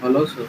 Hello, sir.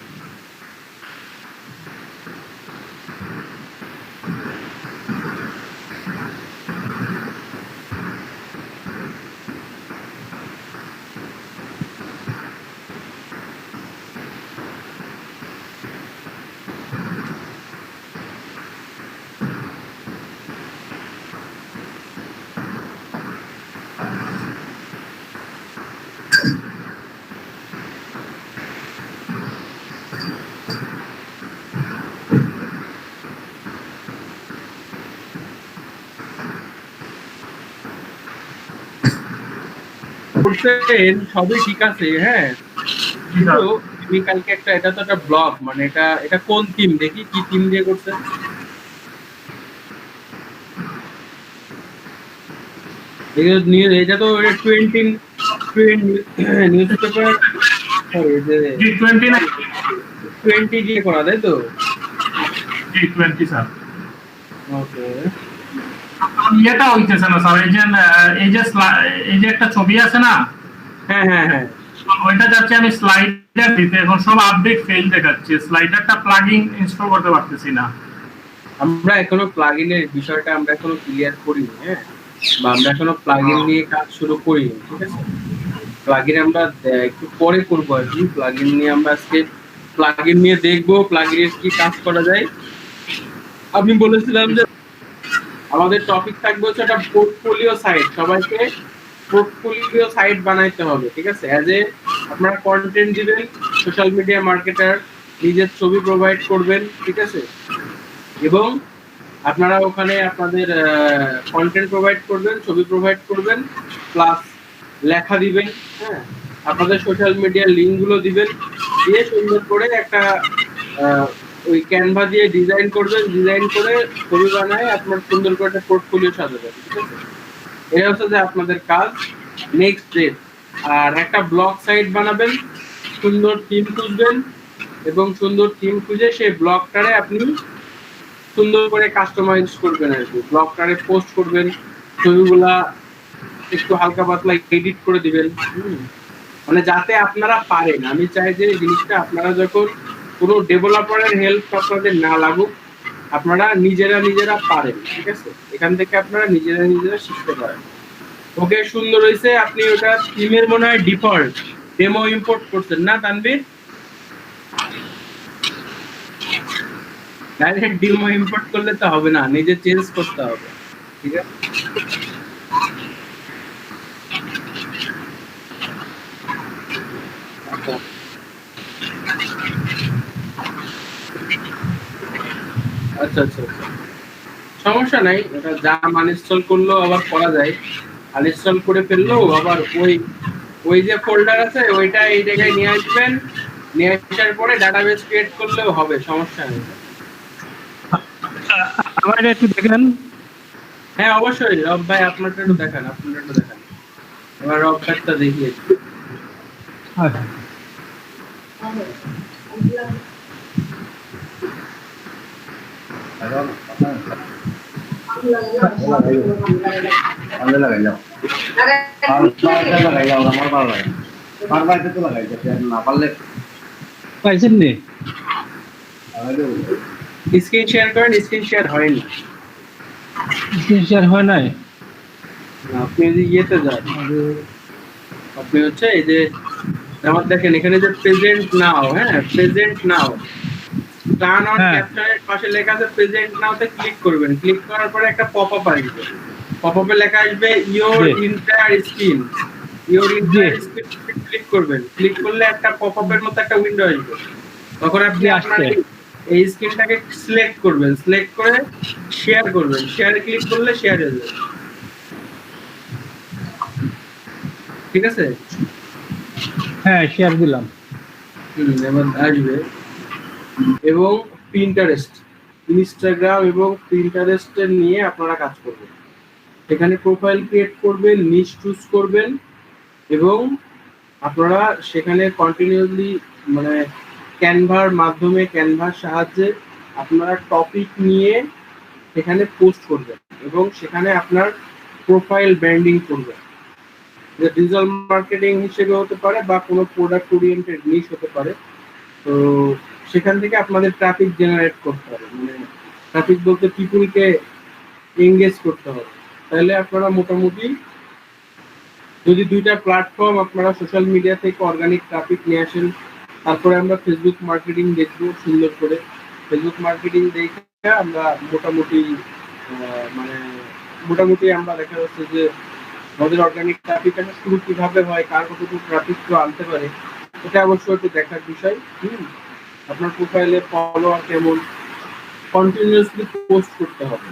করছেন সবই ঠিক আছে, হ্যাঁ, কিন্তু তুমি কালকে একটা, এটা তো একটা ব্লগ, মানে এটা এটা কোন টিম, দেখি কি টিম দিয়ে করছে। এটা তো 20 নিউজ পেপার, G20 না 20 দিয়ে করা, তাই তো? G20 sir. ওকে, ইয়েটা হইতেছে না স্যার, এই যে একটা ছবি আছে না, হ্যাঁ হ্যাঁ হ্যাঁ, ওইটা যাচ্ছে আমি স্লাইডার দিতে, এখন সব আপডেট ফেল দেখাচ্ছে, স্লাইডারটা প্লাগইন ইনস্টল করতে পারতেছি না। আমরা এখনো প্লাগইনের বিষয়টা আমরা এখনো ক্লিয়ার করিনি, হ্যাঁ, বা আমরা এখনো প্লাগইন নিয়ে কাজ শুরু করিনি, ঠিক আছে। প্লাগইন আমরা একটু পরে করবো আর কি। প্লাগইন নিয়ে আমরা আজকে প্লাগইন নিয়ে দেখবো প্লাগইনের কি কাজ করা যায়। আমি বলেছিলাম যে আমাদের টপিক থাকবে হচ্ছে একটা পোর্টফোলিও সাইট, সবাইকে পোর্টফোলিও সাইট বানাইতে হবে, ঠিক আছে। অ্যাজ এ আপনারা কন্টেন্ট দিবেন, সোশ্যাল মিডিয়া মার্কেটার, নিজের ছবি প্রোভাইড করবেন, ঠিক আছে, এবং আপনারা ওখানে আপনাদের কন্টেন্ট প্রোভাইড করবেন, ছবি প্রোভাইড করবেন, প্লাস লেখা দিবেন, হ্যাঁ, আপনাদের সোশ্যাল মিডিয়ার লিঙ্কগুলো দিবেন, দিয়ে সুন্দর করে একটা ওই ক্যানভা দিয়ে ডিজাইন করবেন, ডিজাইন করে ছবি বানায় আপনার সুন্দর করে একটা পোর্টফোলিও সাজাবেন, ঠিক আছে। এটা হচ্ছে যে আপনাদের কাজ। নেক্সট ডেট আর একটা ব্লগ সাইট বানাবেন, সুন্দর থিম খুঁজবেন, এবং সুন্দর থিম খুঁজে সেই ব্লগটারে আপনি সুন্দর করে কাস্টমাইজ করবেন আর কি। ব্লগটারে পোস্ট করবেন, ছবিগুলা একটু হালকা পাতলা এডিট করে দিবেন, মানে যাতে আপনারা পারেন। আমি চাই যে জিনিসটা আপনারা যখন কোনো ডেভেলপারের হেল্প আপনাদের না লাগুক, আপনারা নিজেরা পারেন, ঠিক আছে। এখান থেকে আপনারা নিজেরা শিখতে পারেন। ওকে, সুন্দর হয়েছে। আপনি ওটা থিমের মনে হয় ডিফল্ট ডেমো ইম্পোর্ট করছেন না তানভীর? ডাইরেক্ট ডেমো ইম্পোর্ট করলে তো হবে না, নিজে চেঞ্জ করতে হবে, ঠিক আছে। আচ্ছা আচ্ছা আচ্ছা, সমস্যা নাই, এটা যা আনইনস্টল করলেও আবার করা যায়। আনইনস্টল করে ফেললেও আবার ওই ওই যে ফোল্ডার আছে ওইটা এই জায়গায় নিয়ে আসবেন, নিয়ে আসার পরে ডাটাবেস ক্রিয়েট করলেও হবে, সমস্যা নেই। আমার একটু দেখেন। হ্যাঁ অবশ্যই, রব ভাই আপনারটা একটু দেখান, আপনারটা একটু দেখান। এবার রব ভাইটা দেখিয়ে। পাইছেন নি? স্ক্রিন শেয়ার করেন, স্ক্রিন শেয়ার হয়নি। স্ক্রিন শেয়ার হয় নাই? আপনি যদি ইয়েতে যান, আপনি হচ্ছে এই যে আমার দেখেন এখানে যে প্রেজেন্ট নাও, হ্যাঁ প্রেজেন্ট নাও, টার্ন অন ক্যাপচারের পাশে লেখা আছে প্রেজেন্ট নাওতে ক্লিক করবেন। ক্লিক করার পরে একটা পপআপ আসবে, পপআপে লেখা আসবে your entire screen, your entire screen click করবেন। ক্লিক করলে একটা পপআপের মতো একটা উইন্ডো আসবে। তখন আপনি আপনার এই স্ক্রিনটাকে সিলেক্ট করবেন, সিলেক্ট করে শেয়ার করবেন, শেয়ারে ক্লিক করলে শেয়ার হয়ে যাবে, ঠিক আছে। হ্যাঁ শেয়ার দিলাম। এবার আসবে। এবং পিন্টারেস্ট, ইনস্টাগ্রাম এবং পিন্টারেস্টের নিয়ে আপনারা কাজ করবেন। সেখানে প্রোফাইল ক্রিয়েট করবেন, নিশ চুজ করবেন, এবং আপনারা সেখানে কন্টিনিউয়াসলি মানে ক্যানভার মাধ্যমে, ক্যানভার সাহায্যে আপনারা টপিক নিয়ে সেখানে পোস্ট করবেন, এবং সেখানে আপনার প্রোফাইল ব্র্যান্ডিং করবেন। যে ডিজিটাল মার্কেটিং হিসেবে হতে পারে বা কোনো প্রোডাক্ট ওরিয়েন্টেড নিশ হতে পারে, তো সেখান থেকে আপনাদের ট্রাফিক জেনারেট করতে হবে, মানে ট্রাফিক বলতে পিপুলকে এঙ্গেজ করতে হবে। তাহলে আপনারা মোটামুটি যদি দুইটা প্ল্যাটফর্ম আপনারা সোশ্যাল মিডিয়া থেকে অর্গানিক ট্রাফিক নিয়ে আসেন, তারপরে আমরা ফেসবুক মার্কেটিং দেখবো সুন্দর করে। ফেসবুক মার্কেটিং দেখে আমরা মোটামুটি মানে মোটামুটি আমরা দেখা যাচ্ছে যে আমাদের অর্গানিক ট্রাফিক আসা শুরু কিভাবে হয়, কার কতটুকু ট্রাফিক আনতে পারে, এটা অবশ্যই একটু দেখার বিষয়। আপনার প্রোফাইলে ফলোয়ার কেমন, কন্টিনিউয়াসলি পোস্ট করতে হবে,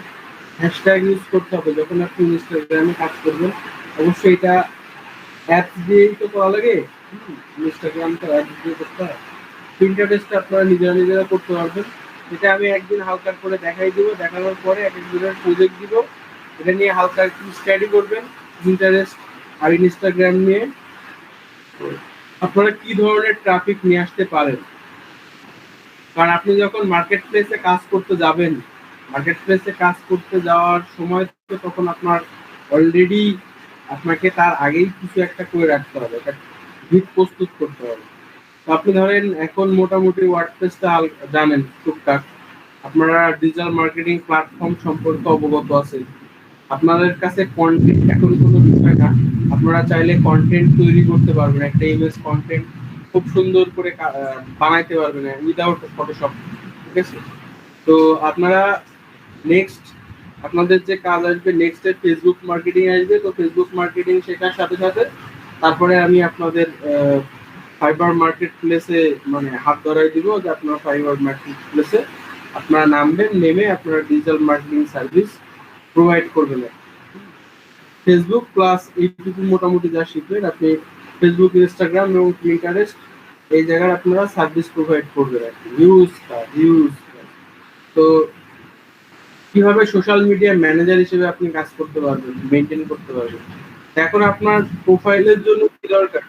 হ্যাশট্যাগ ইউজ করতে হবে। যখন আপনি ইনস্টাগ্রামে কাজ করবেন অবশ্যই এটা অ্যাপস দিয়েই তো করা লাগে, ইনস্টাগ্রাম তো অ্যাপস দিয়ে করতে হয়। পিন্টারেস্টটা আপনারা নিজেরা করতে পারবেন। এটা আমি একদিন হালকা করে দেখাই দিব, দেখানোর পরে এক একজনের প্রজেক্ট দিব, এটা নিয়ে হালকা একটু স্টাডি করবেন পিন্টারেস্ট আর ইনস্টাগ্রাম নিয়ে আপনারা কি ধরনের ট্রাফিক নিয়ে আসতে পারেন। কারণ আপনি যখন মার্কেট প্লেসে কাজ করতে যাবেন, মার্কেট প্লেসে কাজ করতে যাওয়ার সময় তো তখন আপনার অলরেডি আপনাকে তার আগেই কিছু একটা করে রাখতে হবে, একটা ভিত প্রস্তুত করতে হবে। তো আপনি ধরেন এখন মোটামুটি ওয়ার্ডপ্রেসটা জানেন টুকটাক, আপনারা ডিজিটাল মার্কেটিং প্ল্যাটফর্ম সম্পর্কে অবগত আছেন, আপনাদের কাছে কন্টেন্ট এখন কোনো বিষয় না, আপনারা চাইলে কন্টেন্ট তৈরি করতে পারবেন, একটা ইমেজ কন্টেন্ট খুব সুন্দর করে বানাইতে পারবেন উইদাউট ফটোশপ, ঠিক আছে। তো আপনারা নেক্সট আপনাদের যে কাজ আসবে, নেক্সট ফেসবুক মার্কেটিং আসবে। তো ফেসবুক মার্কেটিং শেখার সাথে সাথে তারপরে আমি আপনাদের ফাইবার মার্কেট প্লেসে মানে হাত ধরাই দিব, যে আপনারা ফাইবার মার্কেট প্লেসে আপনারা নামবেন, নেমে আপনারা ডিজিটাল মার্কেটিং সার্ভিস প্রোভাইড করবেন। ফেসবুক প্লাস এইটুকু মোটামুটি যা শিখবেন আপনি, ফেসবুক, ইনস্টাগ্রাম এবং পিন্টারেস্ট এই জায়গায় আপনারা সার্ভিস প্রোভাইড করবেন আর কি, হিউজ। তো কিভাবে সোশ্যাল মিডিয়া ম্যানেজার হিসেবে আপনি কাজ করতে পারবেন, মেনটেন করতে পারবেন। এখন আপনার প্রোফাইলের জন্য কি দরকার,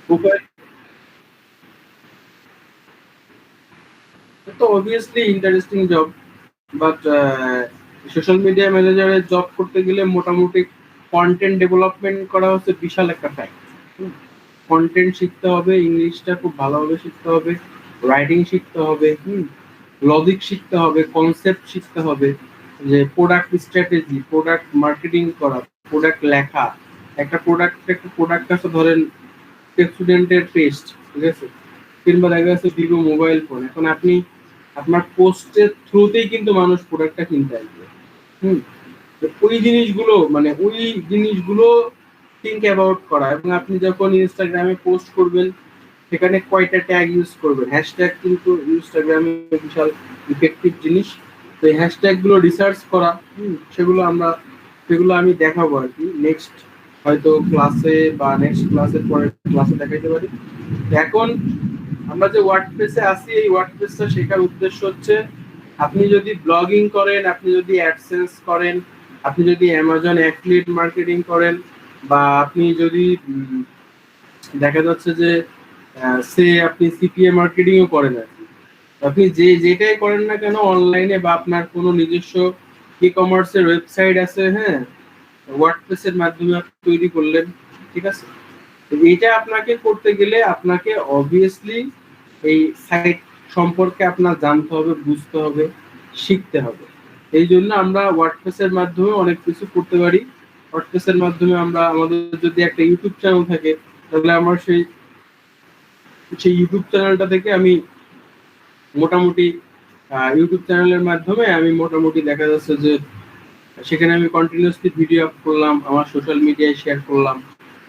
প্রোফাইল তো obviously interesting job, but social media ম্যানেজারের জব করতে গেলে মোটামুটি কন্টেন্ট ডেভেলপমেন্ট করা হচ্ছে বিশাল একটা ফ্যাক্ট। কন্টেন্ট শিখতে হবে, ইংলিশটা খুব ভালোভাবে শিখতে হবে, রাইটিং শিখতে হবে, লজিক শিখতে হবে, কনসেপ্ট শিখতে হবে, যে প্রোডাক্ট স্ট্র্যাটেজি, প্রোডাক্ট মার্কেটিং করা, প্রোডাক্ট লেখা। একটা প্রোডাক্ট আছে ধরেন স্টুডেন্টের পেস্ট, ঠিক আছে, কিংবা দেখা যাচ্ছে ভিভো মোবাইল ফোন। এখন আপনি আপনার পোস্টের থ্রুতেই কিন্তু মানুষ প্রোডাক্টটা কিনতে আসবে। ওই জিনিসগুলো থিঙ্ক অ্যাবাউট করা। এবং আপনি যখন ইনস্টাগ্রামে পোস্ট করবেন সেখানে কয়টা ট্যাগ ইউজ করবেন, হ্যাশট্যাগ কিন্তু ইনস্টাগ্রামে বিশাল ইফেক্টিভ জিনিস। তো এই হ্যাশট্যাগুলো রিসার্চ করা, সেগুলো আমি দেখাবো আর কি নেক্সট হয়তো ক্লাসে বা নেক্সট ক্লাসের পরে ক্লাসে দেখাইতে পারি। এখন আমরা যে ওয়ার্ডপ্রেসে আছি, এই ওয়ার্ডপ্রেসটা শেখার উদ্দেশ্য হচ্ছে আপনি যদি ব্লগিং করেন, আপনি যদি অ্যাডসেন্স করেন, আপনি যদি অ্যামাজন অ্যাফিলিয়েট মার্কেটিং করেন, বা আপনি যদি দেখা যাচ্ছে যে আপনি সিপিএ মার্কেটিংও করেন আর কি, আপনি যেটাই করেন না কেন অনলাইনে, বা আপনার কোনো নিজস্ব ই কমার্সের ওয়েবসাইট আছে, হ্যাঁ, ওয়ার্ডপ্রেসের মাধ্যমে আপনি তৈরি করলেন, ঠিক আছে। এটা আপনাকে করতে গেলে আপনাকে অবভিয়াসলি এই সাইট সম্পর্কে আপনার জানতে হবে, বুঝতে হবে, শিখতে হবে। এই জন্য আমরা ওয়ার্ডপ্রেসের মাধ্যমে অনেক কিছু করতে পারি। ওয়ার্ডপ্রেসের মাধ্যমে আমরা আমাদের যদি একটা ইউটিউব চ্যানেল থাকে, তাহলে আমার সেই ইউটিউব চ্যানেলটা থেকে আমি মোটামুটি ইউটিউব চ্যানেলের মাধ্যমে আমি মোটামুটি দেখা যাচ্ছে যে সেখানে আমি কন্টিনিউয়াসলি ভিডিও আপ করলাম, আমার সোশ্যাল মিডিয়ায় শেয়ার করলাম,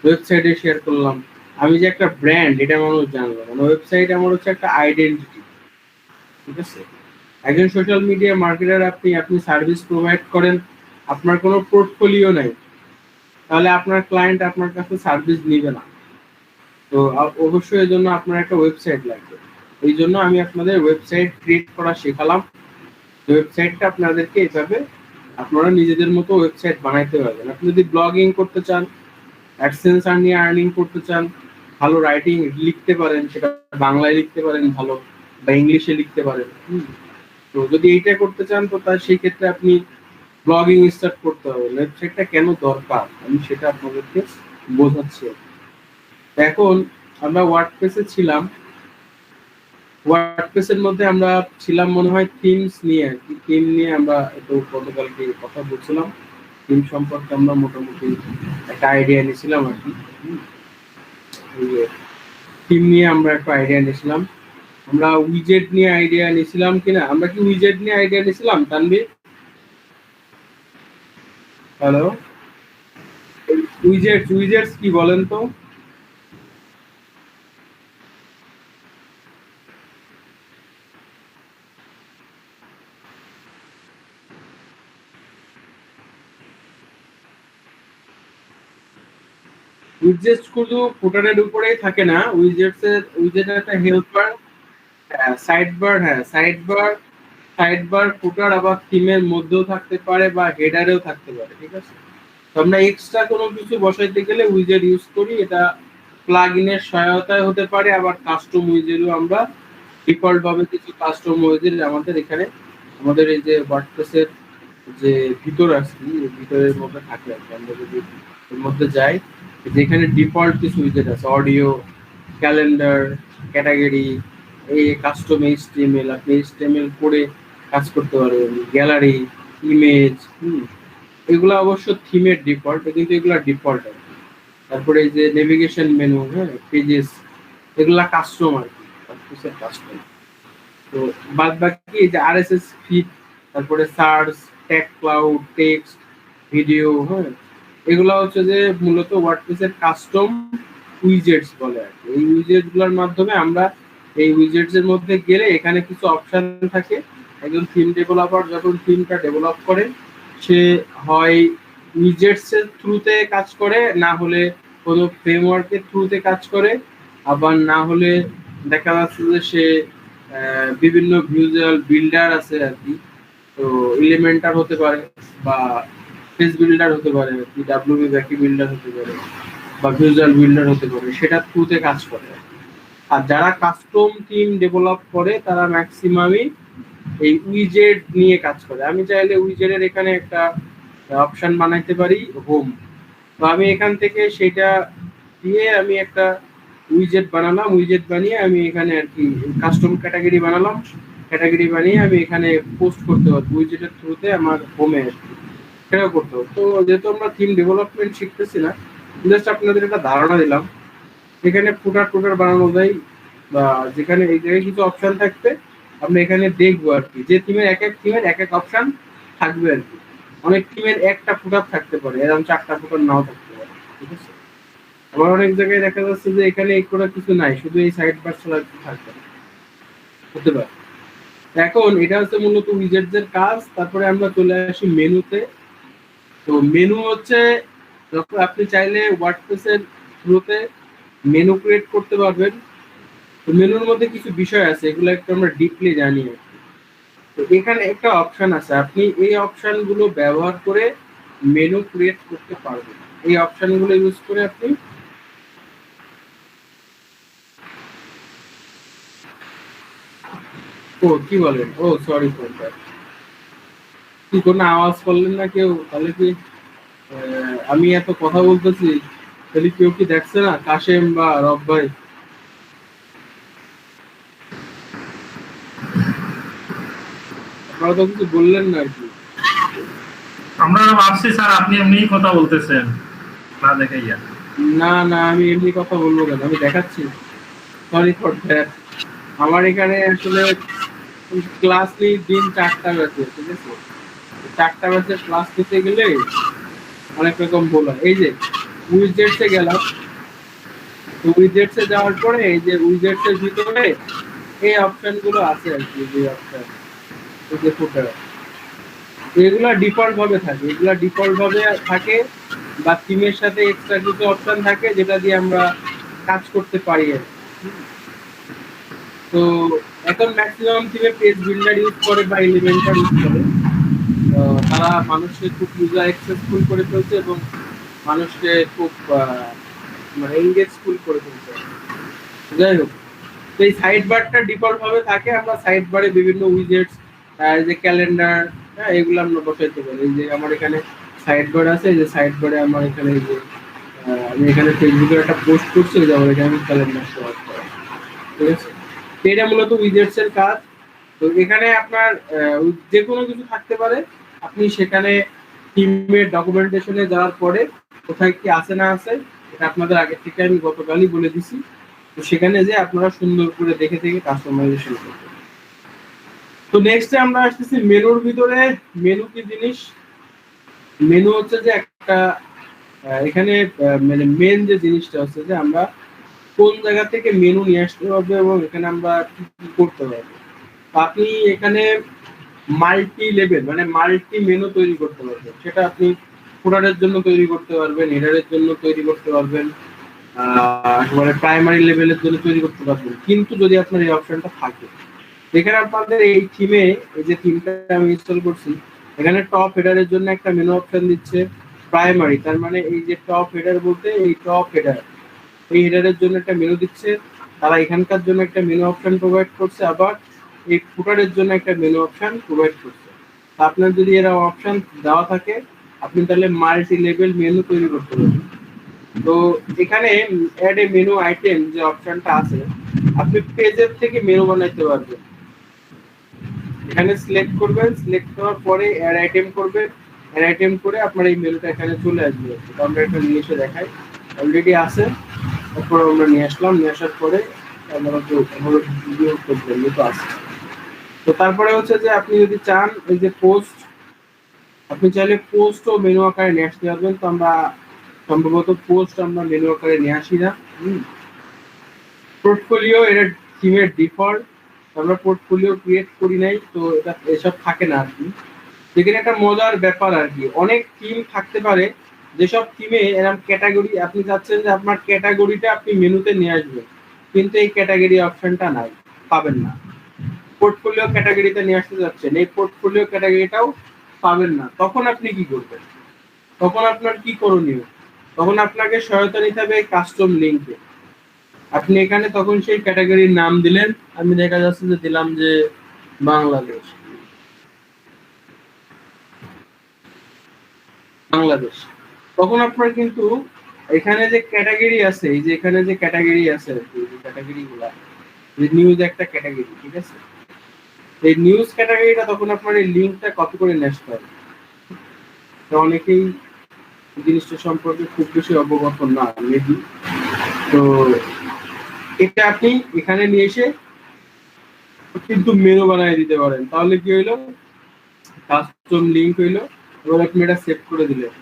ওয়েবসাইটে শেয়ার করলাম। আমি যে একটা ব্র্যান্ড এটা মানুষ জানলো, মানে ওয়েবসাইট আমার হচ্ছে একটা আইডেন্টিটি, ঠিক আছে। একজন সোশ্যাল মিডিয়া মার্কেটার, আপনি সার্ভিস প্রোভাইড করেন, আপনার কোনো পোর্টফোলিও নাই, তাহলে আপনার ক্লায়েন্ট আপনার কাছে সার্ভিস নিবে না। তো অবশ্যই এর জন্য আপনার একটা ওয়েবসাইট লাগবে। এই জন্য আমি আপনাদের ওয়েবসাইট ক্রিয়েট করা শেখালাম। ওয়েবসাইটটা আপনাদেরকে এইভাবে আপনারা নিজেদের মতো ওয়েবসাইট বানাইতে পারবেন। আপনি যদি ব্লগিং করতে চান, অ্যাডসেন্স নিয়ে আর্নিং করতে চান, ভালো রাইটিং লিখতে পারেন, সেটা বাংলায় লিখতে পারেন ভালো, বা ইংলিশে লিখতে পারেন। তো যদি এইটা করতে চান, তো তার সেই ক্ষেত্রে আপনি ব্লগিং স্টার্ট করতে হবে। ওয়েবসাইটটা কেন দরকার আমি সেটা আপনাদেরকে বোঝাচ্ছি। এখন আমরা ওয়ার্ডপ্রেসে ছিলাম, ওয়ার্ডপ্রেসের মধ্যে আমরা ছিলাম মনে হয় থিমস নিয়ে আর কি, থিম নিয়ে আমরা একটু গতকালকে কথা বলছিলাম, থিম সম্পর্কে আমরা মোটামুটি একটা আইডিয়া নিয়েছিলাম আর কি। থিম নিয়ে আমরা একটা আইডিয়া নিয়েছিলাম। আমরা উইজেট নিয়ে আইডিয়া নিয়েছিলাম কিনা, আমরা কি উইজেট নিয়ে আইডিয়া নিয়েছিলাম তানভীর? হ্যালো, উইজেটস কি বলেন তো? উইজেট শুধু ফুটারের উপরেই থাকে না, উইজেট একটা হেল্পার, সাইড বার ফুটার আবার থিমের মধ্যেও থাকতে পারে বা হেডারেও থাকতে পারে, ঠিক আছে? তো আমরা এক্সট্রা কোনো কিছু বসাইতে গেলে উইজেট ইউজ করি, এটা প্লাগ ইনের সহায়তায় হতে পারে, আবার কাস্টম উইজেটও আমরা ডিফল্ট ভাবে কিছু কাস্টম উইজেট আমাদের এখানে আমাদের এই যে ওয়ার্ডপ্রেসের যে ভিতর আছে এই ভিতরের মধ্যে থাকে আর কি। আমরা যদি এর মধ্যে যাই, যেখানে ডিফল্ট কিছু উইজেট আছে, অডিও, ক্যালেন্ডার, ক্যাটাগরি, এই কাস্টম এইচটিএমএল, আপনি এইচটিএমএল করে কাজ করতে পারবেন, গ্যালারি, ইমেজ, এগুলো অবশ্য থিমের ডিফল্ট, কিন্তু এগুলো ডিফল্ট আর কি। তারপরে এই যে নেভিগেশন মেনু, হ্যাঁ, পেজেস, এগুলা কাস্টম আর কি, কাস্টম। তো বাদ বাকি এই যে আরএসএস ফিড, তারপরে search, tag cloud, text, video, হ্যাঁ, এগুলা হচ্ছে যে মূলত ওয়ার্ডপ্রেসের কাস্টম উইজেটস বলে আর কি। এই উইজেটগুলোর মাধ্যমে আমরা এই উইজেটস এর মধ্যে গেলে এখানে কিছু অপশন থাকে। একজন থিম ডেভেলপার যখন থিমটা ডেভেলপ করে, সে হয় উইজেটস এর থ্রুতে কাজ করে, না হলে কোনো ফ্রেমওয়ার্কের থ্রুতে কাজ করে, আবার না হলে দেখা যাচ্ছে যে সে বিভিন্ন ভিজুয়াল বিল্ডার আছে আর কি, তো এলিমেন্টার হতে পারে বা ফেস বিল্ডার হতে পারে, ডাব্লিউবি ব্যাকি বিল্ডার হতে পারে বা ভিজুয়াল বিল্ডার হতে পারে, সেটা থ্রুতে কাজ করে। আর যারা কাস্টম থিম ডেভেলপ করে তারা ম্যাক্সিমামই এই উইজেট নিয়ে কাজ করে। আমি চাইলে উইজেটের এখানে একটা অপশন বানাইতে পারি, হোম, তো আমি এখান থেকে সেটা দিয়ে আমি একটা উইজেট বানালাম, উইজেট বানিয়ে আমি এখানে আর কি কাস্টম ক্যাটাগরি বানালাম, ক্যাটাগরি বানিয়ে আমি এখানে পোস্ট করতে পারবো উইজেটের থ্রুতে আমার হোমে, সেটাও করতে হবে। তো যেহেতু আমরা থিম ডেভেলপমেন্ট শিখতেছি না, জাস্ট আপনাদের একটা ধারণা দিলাম। এখানে ফুটার বানানো যায়, বা যেখানে এই জায়গায় কিছু অপশন থাকবে, আমরা এখানে দেখবো আর কি যে থিমের এক এক অপশন থাকবে আর কি। অনেক থিমের একটা ফুটার থাকতে পারে, এরকম 4টা ফুটার নাও থাকতে পারে, ঠিক আছে? আবার অনেক জায়গায় দেখা যাচ্ছে যে এখানে এই কোনো কিছু নাই, শুধু এই সাইড বার ছাড়া থাকবে, হতে পারে। এখন এটা হচ্ছে মূলত উইজেটস এর কাজ। তারপরে আমরা চলে আসি মেনুতে। তো মেনু হচ্ছে যখন আপনি চাইলে ওয়ার্ডপ্রেসের থ্রুতে মেনু ক্রিয়েট করতে পারবেন। তো মেনুর মধ্যে কিছু বিষয় আছে, এগুলো একটু আমরা ডিপলি জানি। তো এখানে একটা অপশন আছে, আপনি এই অপশনগুলো ব্যবহার করে মেনু ক্রিয়েট করতে পারবেন। এই অপশনগুলো ইউজ করে আপনি কি বলেন, সরি ফর দ্যাট, কি কোনো আওয়াজ করলেন না কেউ? তাহলে কি আমি এত কথা বলতেছি, তাহলে কেউ কি দেখছে না, কাশেম বা রব ভাই? আপনারা তো কিছু বললেন না আর কি। আমরা ভাবছি স্যার আপনি এমনিই কথা বলতেছেন না দেখাইয়া। না না, আমি এমনি কথা বলবো কেন, আমি দেখাচ্ছি। Sorry for that. আমার এখানে আসলে ক্লাস নেই দিন 4টা ব্যাচে, ঠিক আছে? 4টা ব্যাচে ক্লাস নিতে গেলে অনেক রকম বলা। এই যে উইজেটসে গেলাম, উইজেটসে যাওয়ার পরে এই যে উইজেটসের ভিতরে এই অপশনগুলো আছে আর কি, যে অপশন, এই যে ফুটার, এগুলা ডিফল্ট ভাবে থাকে, এগুলা ডিফল্ট ভাবে থাকে, বা থিমের সাথে এক্সট্রা কিছু অপশন থাকে যেটা দিয়ে আমরা কাজ করতে পারি আর কি। তো এখন ম্যাক্সিমাম থিমে পেজ বিল্ডার ইউজ করে বা এলিমেন্টার ইউজ করে। তারা মানুষকে খুব ইউজার অ্যাক্সেসফুল করে ফেলছে এবং মানুষকে খুব মানে এনগেজফুল করে ফেলছে। যাই হোক, তো এই সাইড বারটা ডিফল্ট ভাবে থাকে, আমরা সাইড বারে বিভিন্ন উইজেটস, যে ক্যালেন্ডার, হ্যাঁ, এগুলো আমরা বসাইতে পারি। এই যে আমার এখানে সাইড বার আছে, এই যে সাইড বারে আমার এখানে এই যে আমি এখানে ফেসবুকের একটা পোস্ট করছি, যে আমার এখানে আমি ক্যালেন্ডার শো করা, ঠিক আছে? এটা মূলত উইজেটস এর কাজ। তো এখানে আপনার যে কোনো কিছু থাকতে পারে, আপনি সেখানে টিমের ডকুমেন্টেশনে যাওয়ার পরে কোথায় কি আছে না আছে এটা আপনাদের আগে থেকে আমি গতকালই বলে দিছি। তো সেখানে যে আপনারা সুন্দর করে দেখে দেখে কাস্টমাইজেশন করবেন। তো নেক্সটে আমরা আসতেছি মেনুর ভিতরে। মেনু কি জিনিস? মেনু হচ্ছে যে একটা এখানে মানে মেন যে জিনিসটা হচ্ছে যে আমরা কোন জায়গা থেকে মেনু নিয়ে আসতে পারবো এবং এখানে আমরা কি কি করতে পারবো। আপনি এখানে মাল্টি লেভেল মানে মাল্টি মেনু তৈরি করতে পারবেন। সেটা আপনি ফুটারের জন্য তৈরি করতে পারবেন, হেডারের জন্য তৈরি করতে পারবেন, একেবারে প্রাইমারি লেভেলের জন্য তৈরি করতে পারবেন। কিন্তু যদি আপনার এই অপশনটা থাকে, এখানে আপনাদের এই থিমে, এই যে থিমটা আমি ইনস্টল করছি, এখানে টপ হেডারের জন্য একটা মেনু অপশন দিচ্ছে প্রাইমারি, তার মানে এই যে টপ হেডার বলতে এই টপ হেডার, এই হেডারের জন্য একটা মেনু দিচ্ছে। তারা এখানকার জন্য একটা মেনু অপশন প্রোভাইড করছে, আবার এই ফুটারের জন্য একটা মেনু অপশন প্রোভাইড করছে। তো আপনার যদি এরা অপশন দেওয়া থাকে, আপনি তাহলে মাল্টি লেভেল মেনু তৈরি করতে পারবেন। তো এখানে অ্যাড এ মেনু আইটেম যে অপশনটা আছে, আপনি পেজের থেকে মেনু বানাইতে পারবেন। এখানে সিলেক্ট করবেন, সিলেক্ট করার পরে অ্যাড আইটেম করবেন, অ্যাড আইটেম করে আপনার এই মেনুটা এখানে চলে আসবে। তো আমরা এটা নিয়ে এসে দেখাই, অলরেডি আছে। তারপর আমরা নিয়ে আসলাম, নিয়ে আসার পরে আমরা ভিডিও করবেন তো আছে। তো তারপরে হচ্ছে যে আপনি যদি চান এই যে পোস্ট, আপনি চাইলে পোস্টও মেনু আকারে নিয়ে আসতে পারবেন। তো আমরা সম্ভবত পোস্ট আমরা মেনু আকারে নিয়ে আসি না। পোর্টফোলিও এর থিমের ডিফল্ট, আমরা পোর্টফোলিও ক্রিয়েট করি নাই, তো এটা এসব থাকে না আর কি। যেখানে একটা মজার ব্যাপার আর কি, অনেক থিম থাকতে পারে যেসব থিমে এরকম ক্যাটাগরি আপনি চাচ্ছেন যে আপনার ক্যাটাগরিটা আপনি মেনুতে নিয়ে আসবেন, কিন্তু এই ক্যাটাগরি অপশনটা নাই, পাবেন না। পোর্টফোলিও ক্যাটাগরিতে নিয়ে আসতে যাচ্ছেন, এই পোর্টফোলিও ক্যাটাগরিটাও পাবেন না। তখন আপনি কি করবেন? তখন আপনার কি করণীয়? তখন আপনাকে সহায়তা নিতে হবে কাস্টম লিঙ্কে। আপনি এখানে তখন সেই ক্যাটাগরির নাম দিলেন, আমি দেখা যাচ্ছে যে দিলাম যে বাংলাদেশ, বাংলাদেশ। তখন আপনার কিন্তু এখানে যে ক্যাটাগরি আছে, এই যে এখানে যে ক্যাটাগরি আছে, ক্যাটাগরি গুলা, যে নিউজ একটা ক্যাটাগরি, ঠিক আছে? এই নিউজ ক্যাটাগরিটা তখন আপনার এই লিঙ্কটা কপি করে নিয়ে আসতে হবে। তো অনেকেই জিনিসটা সম্পর্কে খুব বেশি অবগত না মেবি। তো এটা আপনি এখানে নিয়ে এসে কিন্তু মেনু বানিয়ে দিতে পারেন। তাহলে কি হইলো? কাস্টম লিংক হইলো। এবার আপনি এটা সেভ করে দিলেন।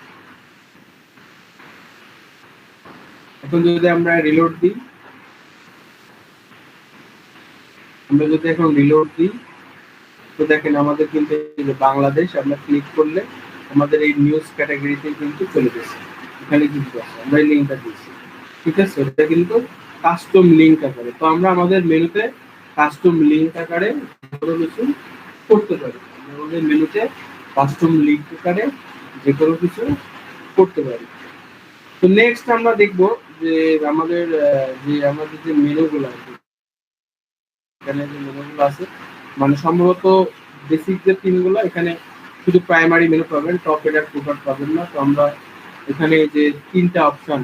এখন যদি আমরা রিলোড দিই, তো দেখেন আমাদের কিন্তু এই যে বাংলাদেশ আমরা ক্লিক করলে আমাদের এই নিউজ ক্যাটাগরিতে কিন্তু চলে গেছে। এখানে কিন্তু আছে, আমরা এই লিঙ্কটা দিয়েছি, ঠিক আছে? এটা কিন্তু কাস্টম লিঙ্ক আকারে। তো আমরা আমাদের মেনুতে কাস্টম লিঙ্ক আকারে কোনো কিছু করতে পারি। আমাদের মেনুতে কাস্টম লিঙ্ক আকারে যে কোনো কিছু করতে পারি। তো নেক্সট আমরা দেখব যে আমাদের যে মেনুগুলো আছে, এখানে যে মেনুগুলো আছে, মানে সম্ভবত বেসিক যে থিমগুলো, এখানে শুধু প্রাইমারি মেনু পাবেন, টপ হেডার ফুটার পাবেন না। তো আমরা এখানে যে তিনটা অপশন,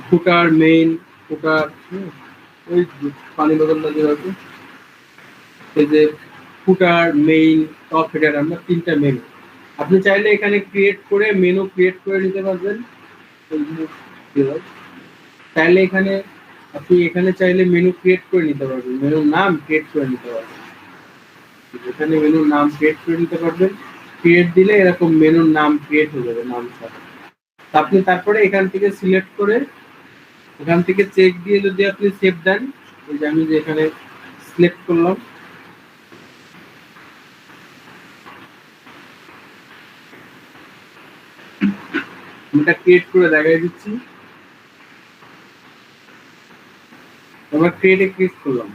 ফুটার, মেইন, ফুটার, ওই পানি বোতলটা যে আছে, এই যে ফুটার, মেইন, টপ হেডার, আমরা তিনটা মেনু। আপনি চাইলে এখানে ক্রিয়েট করে মেনু ক্রিয়েট করে নিতে পারবেন। চাইলে এখানে আপনি এখানে চাইলে মেনু ক্রিয়েট করে নিতে পারবেন, মেনুর নাম ক্রিয়েট করে নিতে পারবেন। এখানে মেনুর নাম ক্রিয়েট করে নিতে পারবেন। ক্রিয়েট দিলে এরকম মেনুর নাম ক্রিয়েট হয়ে যাবে নাম সাথে। আপনি তারপরে এখান থেকে সিলেক্ট করে এখান থেকে চেক দিয়ে যদি আপনি সেভ দেন, এই যে আমি যে এখানে সিলেক্ট করলাম, এটা ক্রিয়েট করে দেখাই দিচ্ছি। আমরা ক্রিয়েটে ক্লিক করলাম।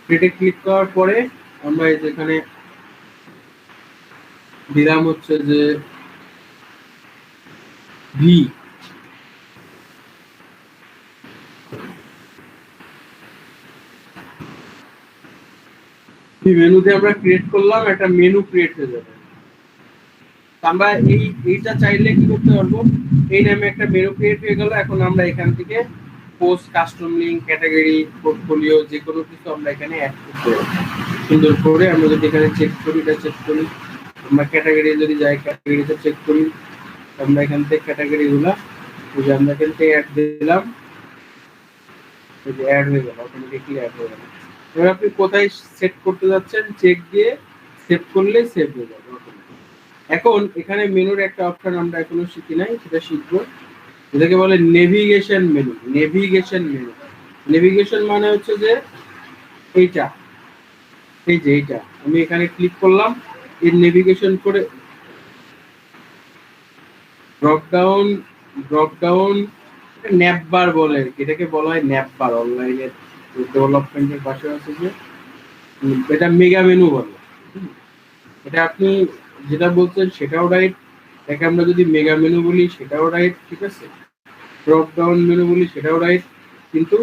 ক্রিয়েটে ক্লিক করার পরে আমরা এই যে এখানে দিলাম হচ্ছে যে ভি, মেনুতে আমরা ক্রিয়েট করলাম, একটা মেনু ক্রিয়েট হয়ে যাবে। আমরা এইটা চাইলে কি করতে পারবো, এই নামে একটা মেনু ক্রিয়েট হয়ে গেল। এখন আমরা এখান থেকে post, custom link, category, portfolio যে কোনো কিছু আমরা এখানে অ্যাড করতে পারি সুন্দর করে। আমরা যদি এখানে চেক করি, এটা চেক করি, আমরা ক্যাটাগরি যদি যাই, ক্যাটাগরিতে চেক করি, আমরা এখান থেকে ক্যাটাগরি গুলা ওই যে আমরা এখান থেকে অ্যাড দিলাম, ওই যে অ্যাড হয়ে গেল, অটোমেটিকলি অ্যাড হয়ে গেল। এবার আপনি কোথায় সেট করতে যাচ্ছেন, চেক দিয়ে সেভ করলে সেভ হয়ে যাবে automatic। এখন এখানে মেনুর একটা অপশন আমরা এখনো শিখি নাই, সেটা শিখবো, এটাকে বলে navigation menu. Navigation menu, navigation মানে হচ্ছে যে এইটা, এই যে এইটা আমি এখানে ক্লিক করলাম, এই নেভিগেশন করে ড্রপ ডাউন ন্যাপ বার বলে, এটাকে বলা হয় ন্যাপ বার। অনলাইনে ডেভেলপমেন্টের পাশে আছে যে এটা মেগা মেনু বলে। এটা আপনি যেটা বলছেন সেটাও রাইট, এটাকে আমরা যদি মেগা মেনু বলি সেটাও রাইট, ঠিক আছে, ড্রপ ডাউন মেনু বলি সেটাও রাইট, কিন্তু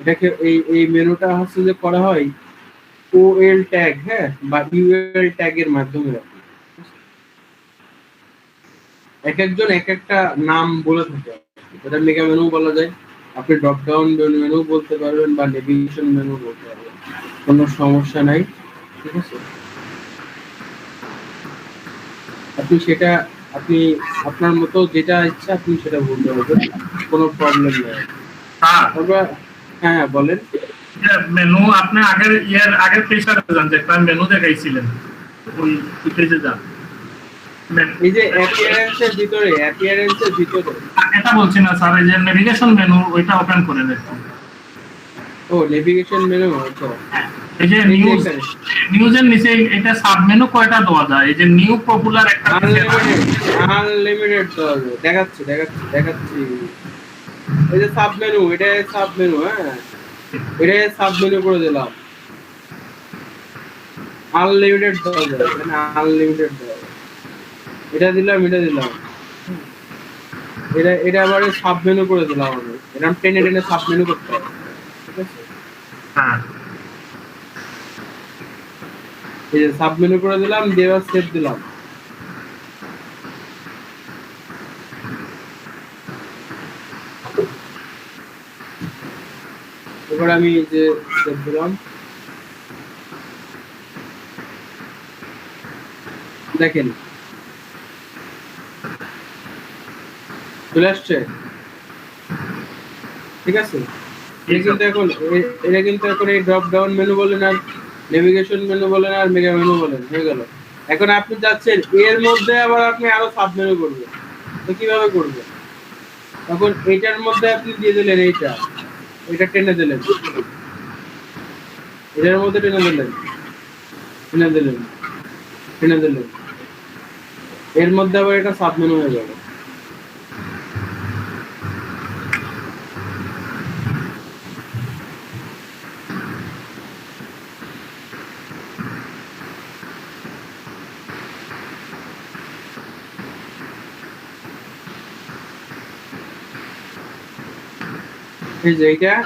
এটাকে এই মেনুটা হচ্ছে যে করা হয় ওএল ট্যাগ, হ্যাঁ, বা ইউএল ট্যাগের মাধ্যমে। এক একজন এক একটা নাম বলে থাকে, এটা মেগা মেনু বলা যায়, আপনি ড্রপ ডাউন মেনু বলতে পারবেন বা নেভিগেশন মেনু বলতে পারবেন, কোনো সমস্যা নাই, ঠিক আছে। আপনি সেটা আপনি আপনার মতো যেটা ইচ্ছা আপনি সেটা বলতে পারবেন, কোনো প্রবলেম নেই। তারপর হ্যাঁ বলেন। মেনু আপনি আগের পেজটাতে যান, যেটা মেনু দেখাইছিলেন ওই পেজে যান। এই যে অ্যাপিয়ারেন্সের ভিতরে এটা বলছি না স্যার, এই যে নেভিগেশন মেনু ওইটা ওপেন করে দেখুন। ও নেভিগেশন মেনু, আচ্ছা এই যে নিউজের নিচে এটা সাব মেনু কয়টা দেওয়া যায়, এই যে নিউ পপুলার একটা আনলিমিটেড দেখাচ্ছি। এই যে সাব মেনু, এটা সাব মেনু, হ্যাঁ এটা সাব মেনু করে দিলাম, আনলিমিটেড দেওয়া যায়, মানে আনলিমিটেড দেওয়া যায়। এটা দিলাম এটা আবার সাব মেনু করে দিলাম আমি, এরকম টেনে সাব মেনু করতে হবে, ঠিক আছে। হ্যাঁ এই যে সাব মেনু করে দিলাম, দিয়ে এবার সেভ দিলাম। এবার আমি যে সেভ দিলাম, দেখেন চলে আসছে, ঠিক আছে। এটা কিন্তু এখন এই ড্রপ ডাউন মেনু বলেন আর নেভিগেশন মেনু বলেন আর মেগা মেনু বলেন হয়ে গেল। এখন আপনি যাচ্ছেন এর মধ্যে আবার আপনি আরো সাব মেনু করবেন, তো কিভাবে করবেন? তখন এইটার মধ্যে আপনি দিয়ে দিলেন এটা টেনে দিলেন, এটার মধ্যে টেনে দিলেন, এর মধ্যে আবার এটা সাব মেনু হয়ে যাবে।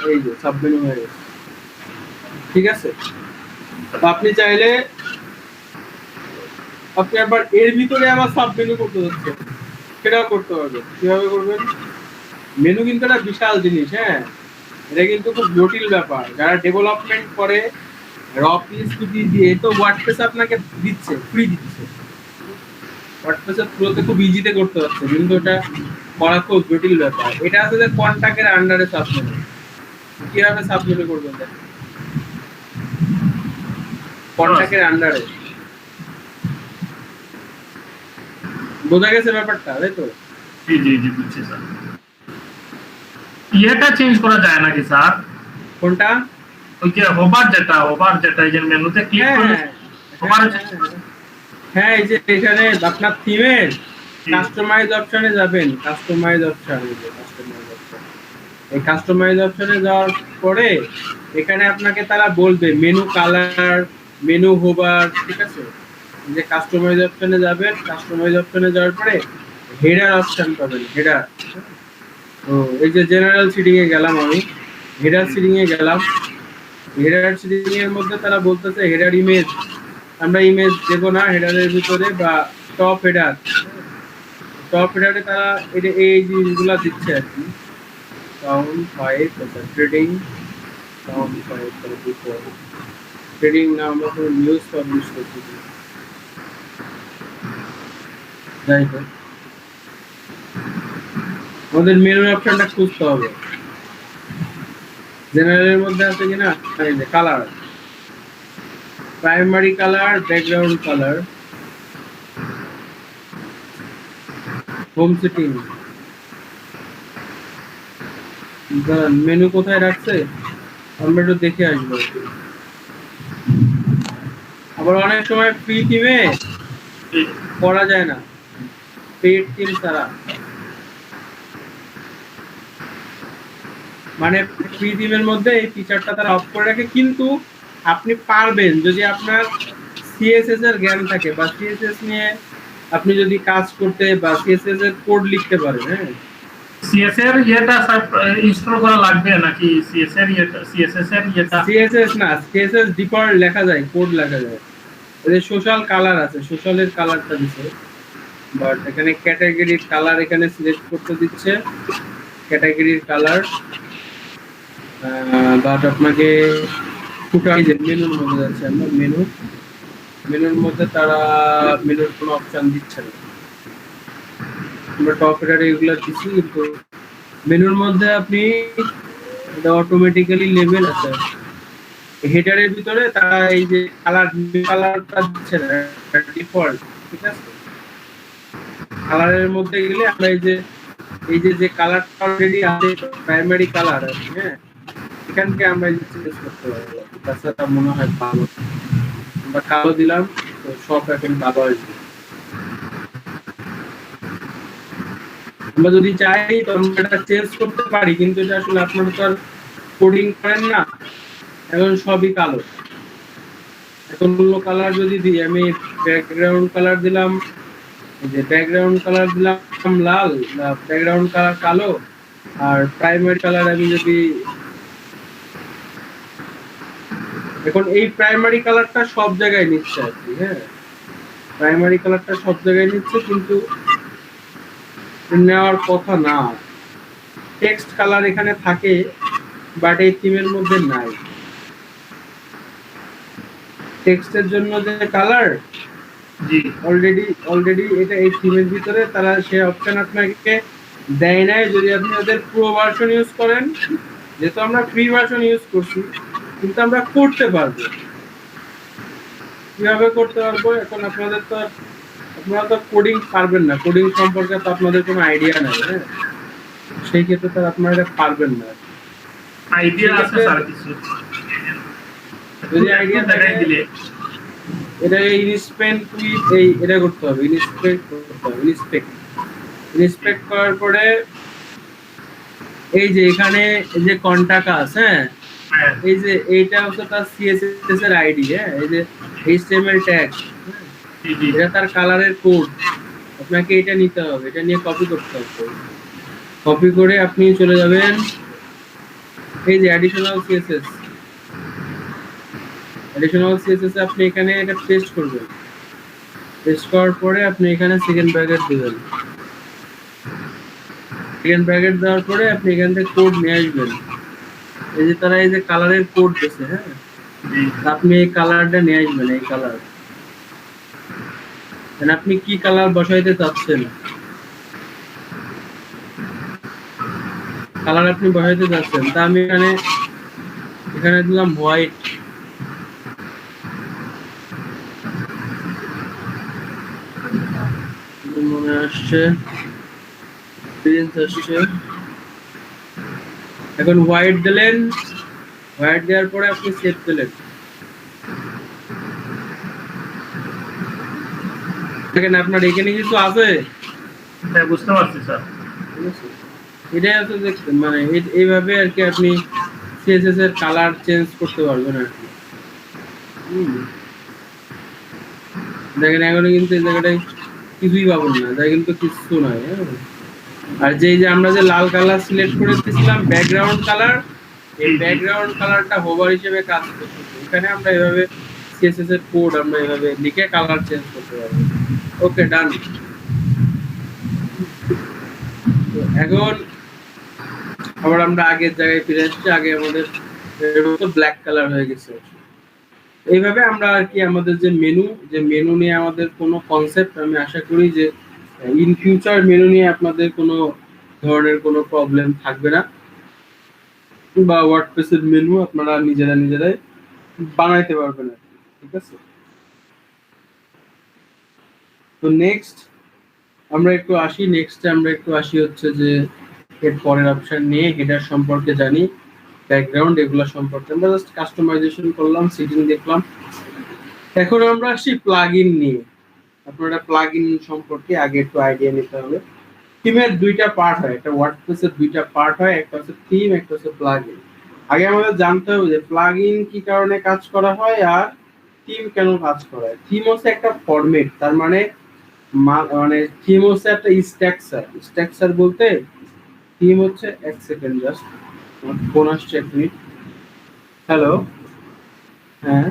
এই যে সাব মেনু হয়ে গেছে, ঠিক আছে। আপনি চাইলে আপনি আবার এর ভিতরে আবার সাব মেনু করতে যাচ্ছেন, সেটাও করতে পারবেন। কিভাবে করবেন? মেনু কিন্তু একটা বিশাল জিনিস, হ্যাঁ, এটা কিন্তু খুব জটিল ব্যাপার। যারা ডেভেলপমেন্ট করে র পিএসপি দিয়ে, তো ওয়ার্ডপ্রেস আপনাকে দিচ্ছে, ফ্রি দিচ্ছে, ওয়ার্ডপ্রেসের থ্রুতে খুব ইজিতে করতে হচ্ছে, কিন্তু এটা করা খুব জটিল ব্যাপার। এটা আছে যে কন্টাক্টের আন্ডারে সাব মেনু, কিভাবে সাব মেনু করবেন? কন্টাক্টের আন্ডারে, বোঝা গেছে ব্যাপারটা, তাই তো? জি বুঝছি স্যার। এটা চেঞ্জ করা যায় নাকি স্যার? কোনটা? ওই যে হোভার যেটা এই যে মেনুতে ক্লিক করলে হ্যাঁ, এই যে এখানে আপনার থিমের কাস্টমাইজ অপশনে যাবেন, কাস্টমাইজ অপশন, এই কাস্টমাইজ অপশনে যাওয়ার পরে এখানে আপনাকে তারা বলবে মেনু কালার, মেনু হোভার, ঠিক আছে। যে কাস্টমাইজ অপশনে যাবেন, কাস্টমাইজ অপশনে যাওয়ার পরে হেডার অপশন পাবেন, হেডার। তো এই যে জেনারেল সিটিং এ গেলাম, আমি হেডার সিটিং এ গেলাম। হেডার সিটিং এর মধ্যে তারা বলতেছে হেডার ইমেজ, আমরা ইমেজ দেবো না হেডারের ভিতরে, বা টপ হেডারে তারা এই জিনিসগুলা দিচ্ছে আর কি। sound 5 trading sound 5 before trading না আমরা কোনো নিউজ পাবলিশ করছি না। যাই হোক আমাদের মেনুর অপশনটা খুঁজতে হবে জেনারেলের মধ্যে আছে কিনা এই যে colour primary colour background colour home setting menu কোথায় রাখছে আমরা একটু দেখে আসবো আবার অনেক সময় ফ্রি থিমে করা যায় না পেড থিম ছাড়া মানে ফ্রি থিমের মধ্যে এই ফিচারটা তারা অফ করে রাখে কিন্তু আপনি পারবেন যদি আপনার সিএসএস এর জ্ঞান থাকে বা সিএসএস নিয়ে আপনি যদি কাজ করতে বা সিএসএস এর কোড লিখতে পারেন হ্যাঁ সিএস এর ইয়েটা ইনস্টল করা লাগবে নাকি সিএস এর ইয়েটা সিএসএস এর ইয়েটা সিএসএস না সিএসএস ডিফল্ট লেখা যায় কোড লেখা যায় এর সোশ্যাল কালার আছে সোশ্যালের কালারটা দিছে বাট এখানে ক্যাটাগরির কালার এখানে সিলেক্ট করতে দিচ্ছে ক্যাটাগরির কালার বাট আপনাকে ফুটাই যে মেনুর মধ্যে যাচ্ছে আমরা মেনুর মধ্যে তারা মেনুর কোনো অপশন দিচ্ছে না আমরা টপ হেডার এগুলো দিচ্ছি কিন্তু মেনুর মধ্যে আপনি এটা অটোমেটিক্যালি লেভেল আছে হেডারের ভিতরে তারা এই যে কালারটা দিচ্ছে না ডিফল্ট ঠিক আছে কালারের মধ্যে গেলে আমরা এই যে কালারটা অলরেডি আছে প্রাইমারি কালার আছে হ্যাঁ এখান থেকে আমরা চেঞ্জ করতে পারবো তাছাড়া মনে হয় ভালো আমরা কালো দিলাম তো সব এখন ভালো আসবে আমরা যদি চাই তো আমরা এটা চেঞ্জ করতে পারি কিন্তু এটা আসলে আপনারা তো আর কোডিং করেন না এখন সবই কালো এখন অন্য কালার যদি দিই আমি ব্যাকগ্রাউন্ড কালার দিলাম এই যে ব্যাকগ্রাউন্ড কালার দিলাম লাল ব্যাকগ্রাউন্ড কালার কালো আর প্রাইমারি কালার আমি যদি এখন এই প্রাইমারি কালারটা সব জায়গায় নিচ্ছে আর কি হ্যাঁ প্রাইমারি কালারটা সব জায়গায় নিচ্ছে কিন্তু নেওয়ার কথা না টেক্সট কালার এখানে থাকে বাট এই থিমের মধ্যে নাই টেক্সটের জন্য যে কালার জি অলরেডি এটা এই থিমের ভিতরে তারা সেই অপশন আপনাকে দেয় নাই যদি আপনি ওদের প্রো ভার্সন ইউজ করেন যেহেতু আমরা ফ্রি ভার্সন ইউজ করছি কিন্তু আমরা করতে পারবো কিভাবে করতে পারবো এখন আপনারা তো কোডিং পারবেন না কোডিং সম্পর্কে তো আপনাদের কোনো আইডিয়া নাই হ্যাঁ সেই ক্ষেত্রে তো আপনারা এটা পারবেন না আইডিয়া আছে স্যার কিছু যদি আইডিয়া দেখাই দিলে এটা ইনস্পেক্ট উইথ এই এটা করতে হবে ইনস্পেক্ট করার পরে এই যে এখানে এই যে কন্টাক্ট আছে হ্যাঁ এই যে এইটা হচ্ছে তার সিএসএস এর আইডি হ্যাঁ এই যে এইচটিএমএল ট্যাগ এটা তার কালারের কোড আপনাকে এটা নিতে হবে এটা নিয়ে কপি করতে হবে কপি করে আপনি চলে যাবেন এই যে অ্যাডিশনাল সিএসএস আপনি এখানে এটা পেস্ট করবেন পেস্ট করার পরে আপনি এখানে সেকেন্ড ব্র্যাকেট দিবেন সেকেন্ড ব্র্যাকেট দেওয়ার পরে আপনি এখান থেকে কোড নিয়ে আসবেন এই যে তারা এই যে কালারের কোড দিয়েছে হ্যাঁ আপনি এই কালারটা নিয়ে আসবেন এই কালার আপনি কি কালার বসাইতে চাচ্ছেন কালার আপনি বসাইতে চাচ্ছেন তা আমি এখানে দিলাম হোয়াইট মনে আসছে এখন হোয়াইট দিলেন হোয়াইট দেওয়ার পরে আপনি সেভ দিলেন দেখেন আপনার এখানে কিছু আছে হ্যাঁ বুঝতে পারছি স্যার এটাই আছে যে মানে এইভাবে আর কি আপনি সিএসএস এর কালার চেঞ্জ করতে পারবেন আর কি দেখেন এখন কিন্তু এই জায়গাটায় কিছুই পাবেন না তাই কিন্তু কিছু নয় আর যে আমরা যে লাল কালার সিলেক্ট করে দিয়েছিলাম ব্যাকগ্রাউন্ড কালার এই ব্যাকগ্রাউন্ড কালারটা হোভার হিসেবে কাজ করছে এখানে আমরা এভাবে সিএসএস এর কোড আমরা এভাবে লিখে কালার চেঞ্জ করতে পারবো ওকে ডান এখন আবার আমরা আগের জায়গায় ফিরে আসছি, আগে আমাদের ব্ল্যাক কালার হয়ে গেছে। এইভাবে আমরা আর কি আমাদের যে মেনু নিয়ে আমাদের কোনো কনসেপ্ট, আমি আশা করি যে ইন ফিউচার মেনু নিয়ে আপনাদের কোনো ধরনের কোনো প্রবলেম থাকবে না, বা ওয়ার্ডপ্রেসের মেনু আপনারা নিজেরাই বানাইতে পারবেন আর কি। ঠিক আছে, তো নেক্সট আমরা একটু আসি হচ্ছে যে এর পরের অপশন নিয়ে হেডার সম্পর্কে জানি, ব্যাকগ্রাউন্ড এগুলো সম্পর্কে আমরা জাস্ট কাস্টমাইজেশন করলাম, সেটিং দেখলাম। এখন আমরা আসি প্লাগইন নিয়ে। আপনারা প্লাগইন সম্পর্কে আগে একটু আইডিয়া নিতে হবে। থিমের দুইটা পার্ট হয়, একটা ওয়ার্ডপ্রেসের দুইটা পার্ট হয়, একটা হচ্ছে থিম, একটা হচ্ছে প্লাগইন। আগে আমাদের জানতে হবে যে প্লাগইন কি কারণে কাজ করা হয় আর থিম কেন কাজ করা হয়। থিম হচ্ছে একটা ফরম্যাট, তার মানে থিম হচ্ছে একটা স্ট্রাকচার বলতে থিম হচ্ছে, এক সেকেন্ড জাস্ট ফোন আসছে, এক মিনিট। হ্যালো, হ্যাঁ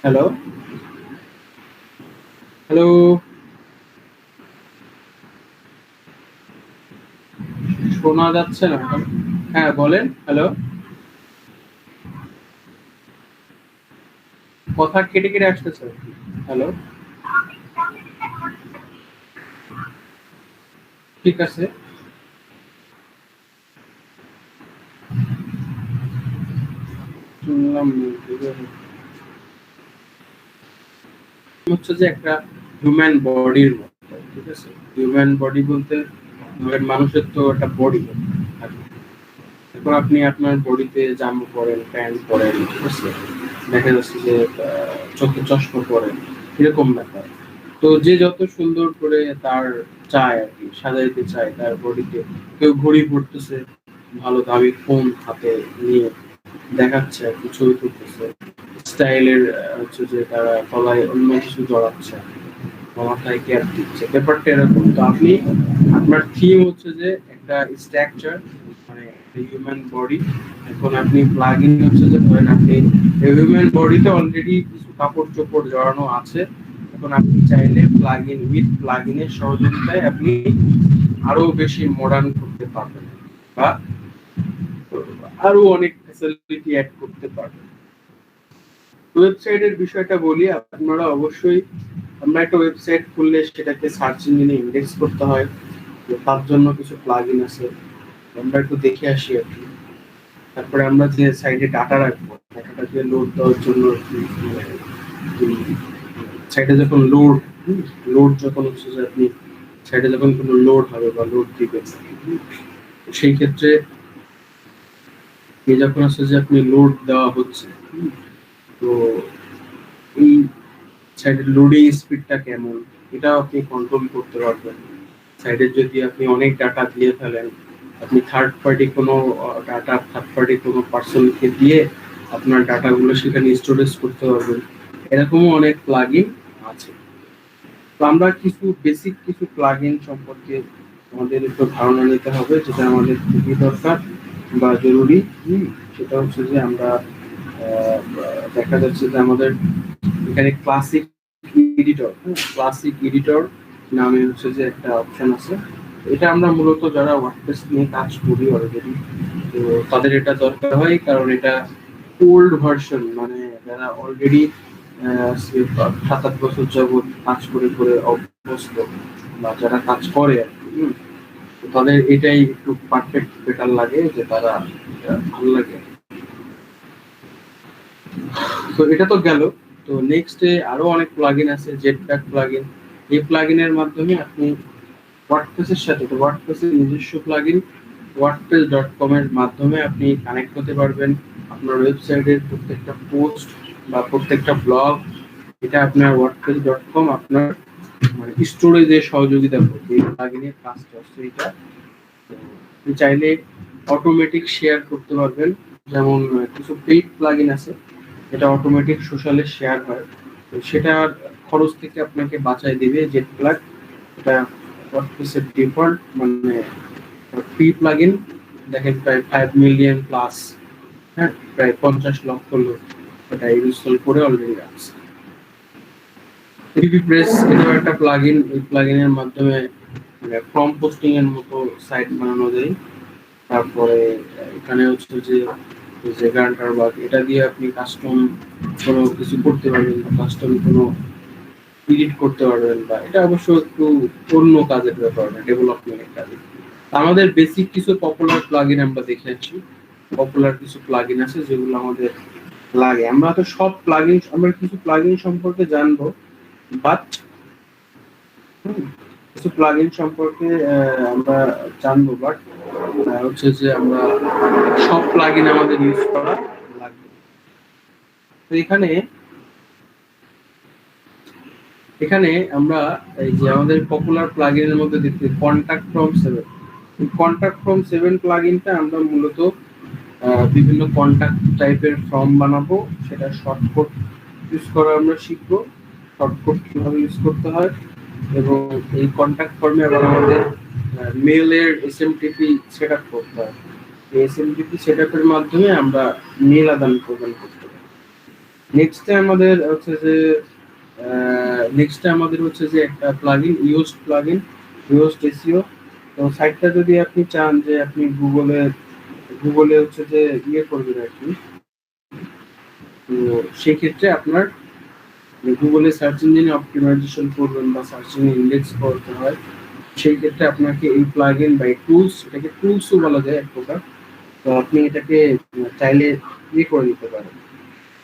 হ্যালো হ্যালো, শোনা যাচ্ছে না? হ্যাঁ বলেন, হ্যালো। কথা কেটে কেটে আসতেছে। হ্যালো, ঠিক আছে। শুনলাম হচ্ছে যে একটা হিউম্যান বডির মতো, ঠিক আছে। হিউম্যান বডি বলতে ধরেন মানুষের তো একটা বডি, এখন আপনি আপনার বডিতে জামা পরেন, প্যান্ট পরেন, ঠিক আছে, দেখা যাচ্ছে যে চোখে চশমা পরেন, এরকম ব্যাপার। তো যে যত সুন্দর করে তার চায় আর কি, সাজাইতে চায় তার বডিতে, কেউ ঘড়ি পরতেছে, ভালো দামি ফোন হাতে নিয়ে দেখাচ্ছে আর কি, ছবি তুলতেছে, স্টাইলের হচ্ছে যে তারা গলায় অন্য কিছু জড়াচ্ছে, মাথায় কেয়ার দিচ্ছে, ব্যাপারটা এরকম। তো আপনি আপনার থিম হচ্ছে যে একটা স্ট্রাকচার, মানে হিউম্যান বডি। এখন আপনি প্লাগইন হচ্ছে যে ধরেন আপনি হিউম্যান বডিতে অলরেডি কিছু কাপড় চোপড় জড়ানো আছে, এখন আপনি চাইলে প্লাগইনের সহযোগিতায় আপনি আরো বেশি মডার্ন করতে পারবেন, বা আরো অনেক ফ্যাসিলিটি অ্যাড করতে পারবেন। ওয়েবসাইটের বিষয়টা বলি, আপনারা অবশ্যই, আমরা একটা ওয়েবসাইট খুললে সেটাকে সার্চ ইঞ্জিনে ইন্ডেক্স করতে হয়, তার জন্য কিছু প্লাগইন আছে, আমরা একটু দেখে আসি আর কি। তারপরে আমরা যে সাইটে ডাটা রাখবো, ডাটাটাকে লোড দেওয়ার জন্য সাইটে যখন লোড যখন হচ্ছে যে আপনি সাইটে যখন কোনো লোড হবে বা লোড দিবেন, সেই ক্ষেত্রে এই যখন হচ্ছে যে আপনি লোড দেওয়া হচ্ছে, তো এই সাইটের লোডিং স্পিডটা কেমন, এটাও আপনি কন্ট্রোল করতে পারবেন। সাইডে যদি আপনি অনেক ডাটা দিয়ে ফেলেন, আপনি থার্ড পার্টি কোনো পার্সনকে দিয়ে আপনার ডাটাগুলো সেখানে স্টোরেজ করতে পারবেন। এরকমও অনেক প্লাগইন আছে। তো আমরা বেসিক কিছু প্লাগইন সম্পর্কে আমাদের একটু ধারণা নিতে হবে, যেটা আমাদের খুবই দরকার বা জরুরি। সেটা হচ্ছে যে আমরা দেখা যাচ্ছে যে আমাদের এখানে ক্লাসিক এডিটর নামে হচ্ছে যে একটা অপশন আছে। এটা আমরা মূলত যারা ওয়ার্ডপ্রেস নিয়ে কাজ করি অলরেডি, তো তাদের এটা দরকার হয়, কারণ এটা ওল্ড ভার্সন, মানে যারা অলরেডি 7-8 বছর যাবত কাজ করে করে অভ্যস্ত, বা যারা কাজ করে আর কি, তাদের এটাই একটু পারফেক্ট বেটার লাগে, যে তারা ভালো লাগে। তো এটা তো গেল। তো নেক্সটে আরো অনেক প্লাগইন আছে, জেটপ্যাক প্লাগইন। এই প্লাগইনের মাধ্যমে আপনি ওয়ার্ডপ্রেসের সাথে, তো ওয়ার্ডপ্রেসের নিজস্ব প্লাগইন wordpress.com এর মাধ্যমে আপনি কানেক্ট হতে পারবেন। আপনার ওয়েবসাইটের প্রত্যেকটা পোস্ট বা প্রত্যেকটা ব্লগ, এটা আপনার wordpress.com আপনার মানে স্টোরেজে সহযোগিতা করবে। এই প্লাগইনের কাজটা হচ্ছে এটা। আপনি চাইলে অটোমেটিক শেয়ার করতে পারবেন, যেমন কিছু পেইড প্লাগইন আছে, এটা অটোমেটিক সোশ্যালে শেয়ার হয়, তো সেটার খরচ থেকে আপনাকে বাঁচাই দিবে জেটপ্যাক। এটা ওয়ার্ডপ্রেসের ডিফল্ট মানে ফ্রি প্লাগইন, দেখেন প্রায় 5 মিলিয়ন প্লাস, হ্যাঁ প্রায় 50 লক্ষ লোক এটা ইনস্টল করে অলরেডি আছে। পিপি প্রেস এটাও একটা প্লাগইন। এই প্লাগইনের মাধ্যমে মানে ফর্ম পোস্টিং এর মতো সাইট বানানো যায়। তারপরে এখানে হচ্ছে যে যে গ্রান্টার বা এটা দিয়ে আপনি কাস্টম কোনো কিছু করতে পারবেন, কাস্টম কোনো এডিট করতে পারবেন, বা এটা অবশ্য একটু অন্য কাজের ব্যাপার না, ডেভেলপমেন্টের কাজে। আমাদের বেসিক কিছু পপুলার প্লাগইন আমরা দেখে আসছি। পপুলার কিছু প্লাগইন আছে যেগুলো আমাদের লাগে। আমরা তো সব প্লাগইন, আমরা কিছু প্লাগইন সম্পর্কে জানবো, বাট কিছু প্লাগইন সম্পর্কে আমরা জানবো, বাট হচ্ছে যে আমরা সব প্লাগইন আমাদের ইউজ করা লাগবে। তো এখানে এখানে আমরা এই যে আমাদের পপুলার প্লাগইনের মধ্যে দেখতে কন্টাক্ট ফ্রম 7, এই কন্টাক্ট ফ্রম 7 প্লাগইনটা আমরা মূলত বিভিন্ন কন্টাক্ট টাইপের ফর্ম বানাবো, সেটা শর্টকাট ইউজ করা আমরা শিখবো, শর্টকাট কিভাবে ইউজ করতে হয়। এবং এই কন্টাক্ট ফর্মে আবার আমাদের মেইলের এসএমটিপি সেটআপ করতে হয়। এই এসএমটিপি সেটআপের মাধ্যমে আমরা মেইল আদান প্রদান করতে পারি। নেক্সটে আমাদের হচ্ছে যে একটা plugin used plugin, used SEO. তো সাইটটা যদি আপনি চান যে আপনি গুগলে হচ্ছে যে ইয়ে করবেন আর কি, তো সেক্ষেত্রে আপনার গুগলে সার্চ ইঞ্জিনে অপটিমাইজেশন করবেন বা সার্চ ইঞ্জিন ইন্ডেক্স করতে হয়, সেই ক্ষেত্রে আপনাকে এই প্লাগইন বা টুলস, এটাকে টুলসও বলা যায় এক প্রকার, তো আপনি এটাকে চাইলে ইয়ে করে নিতে পারেন।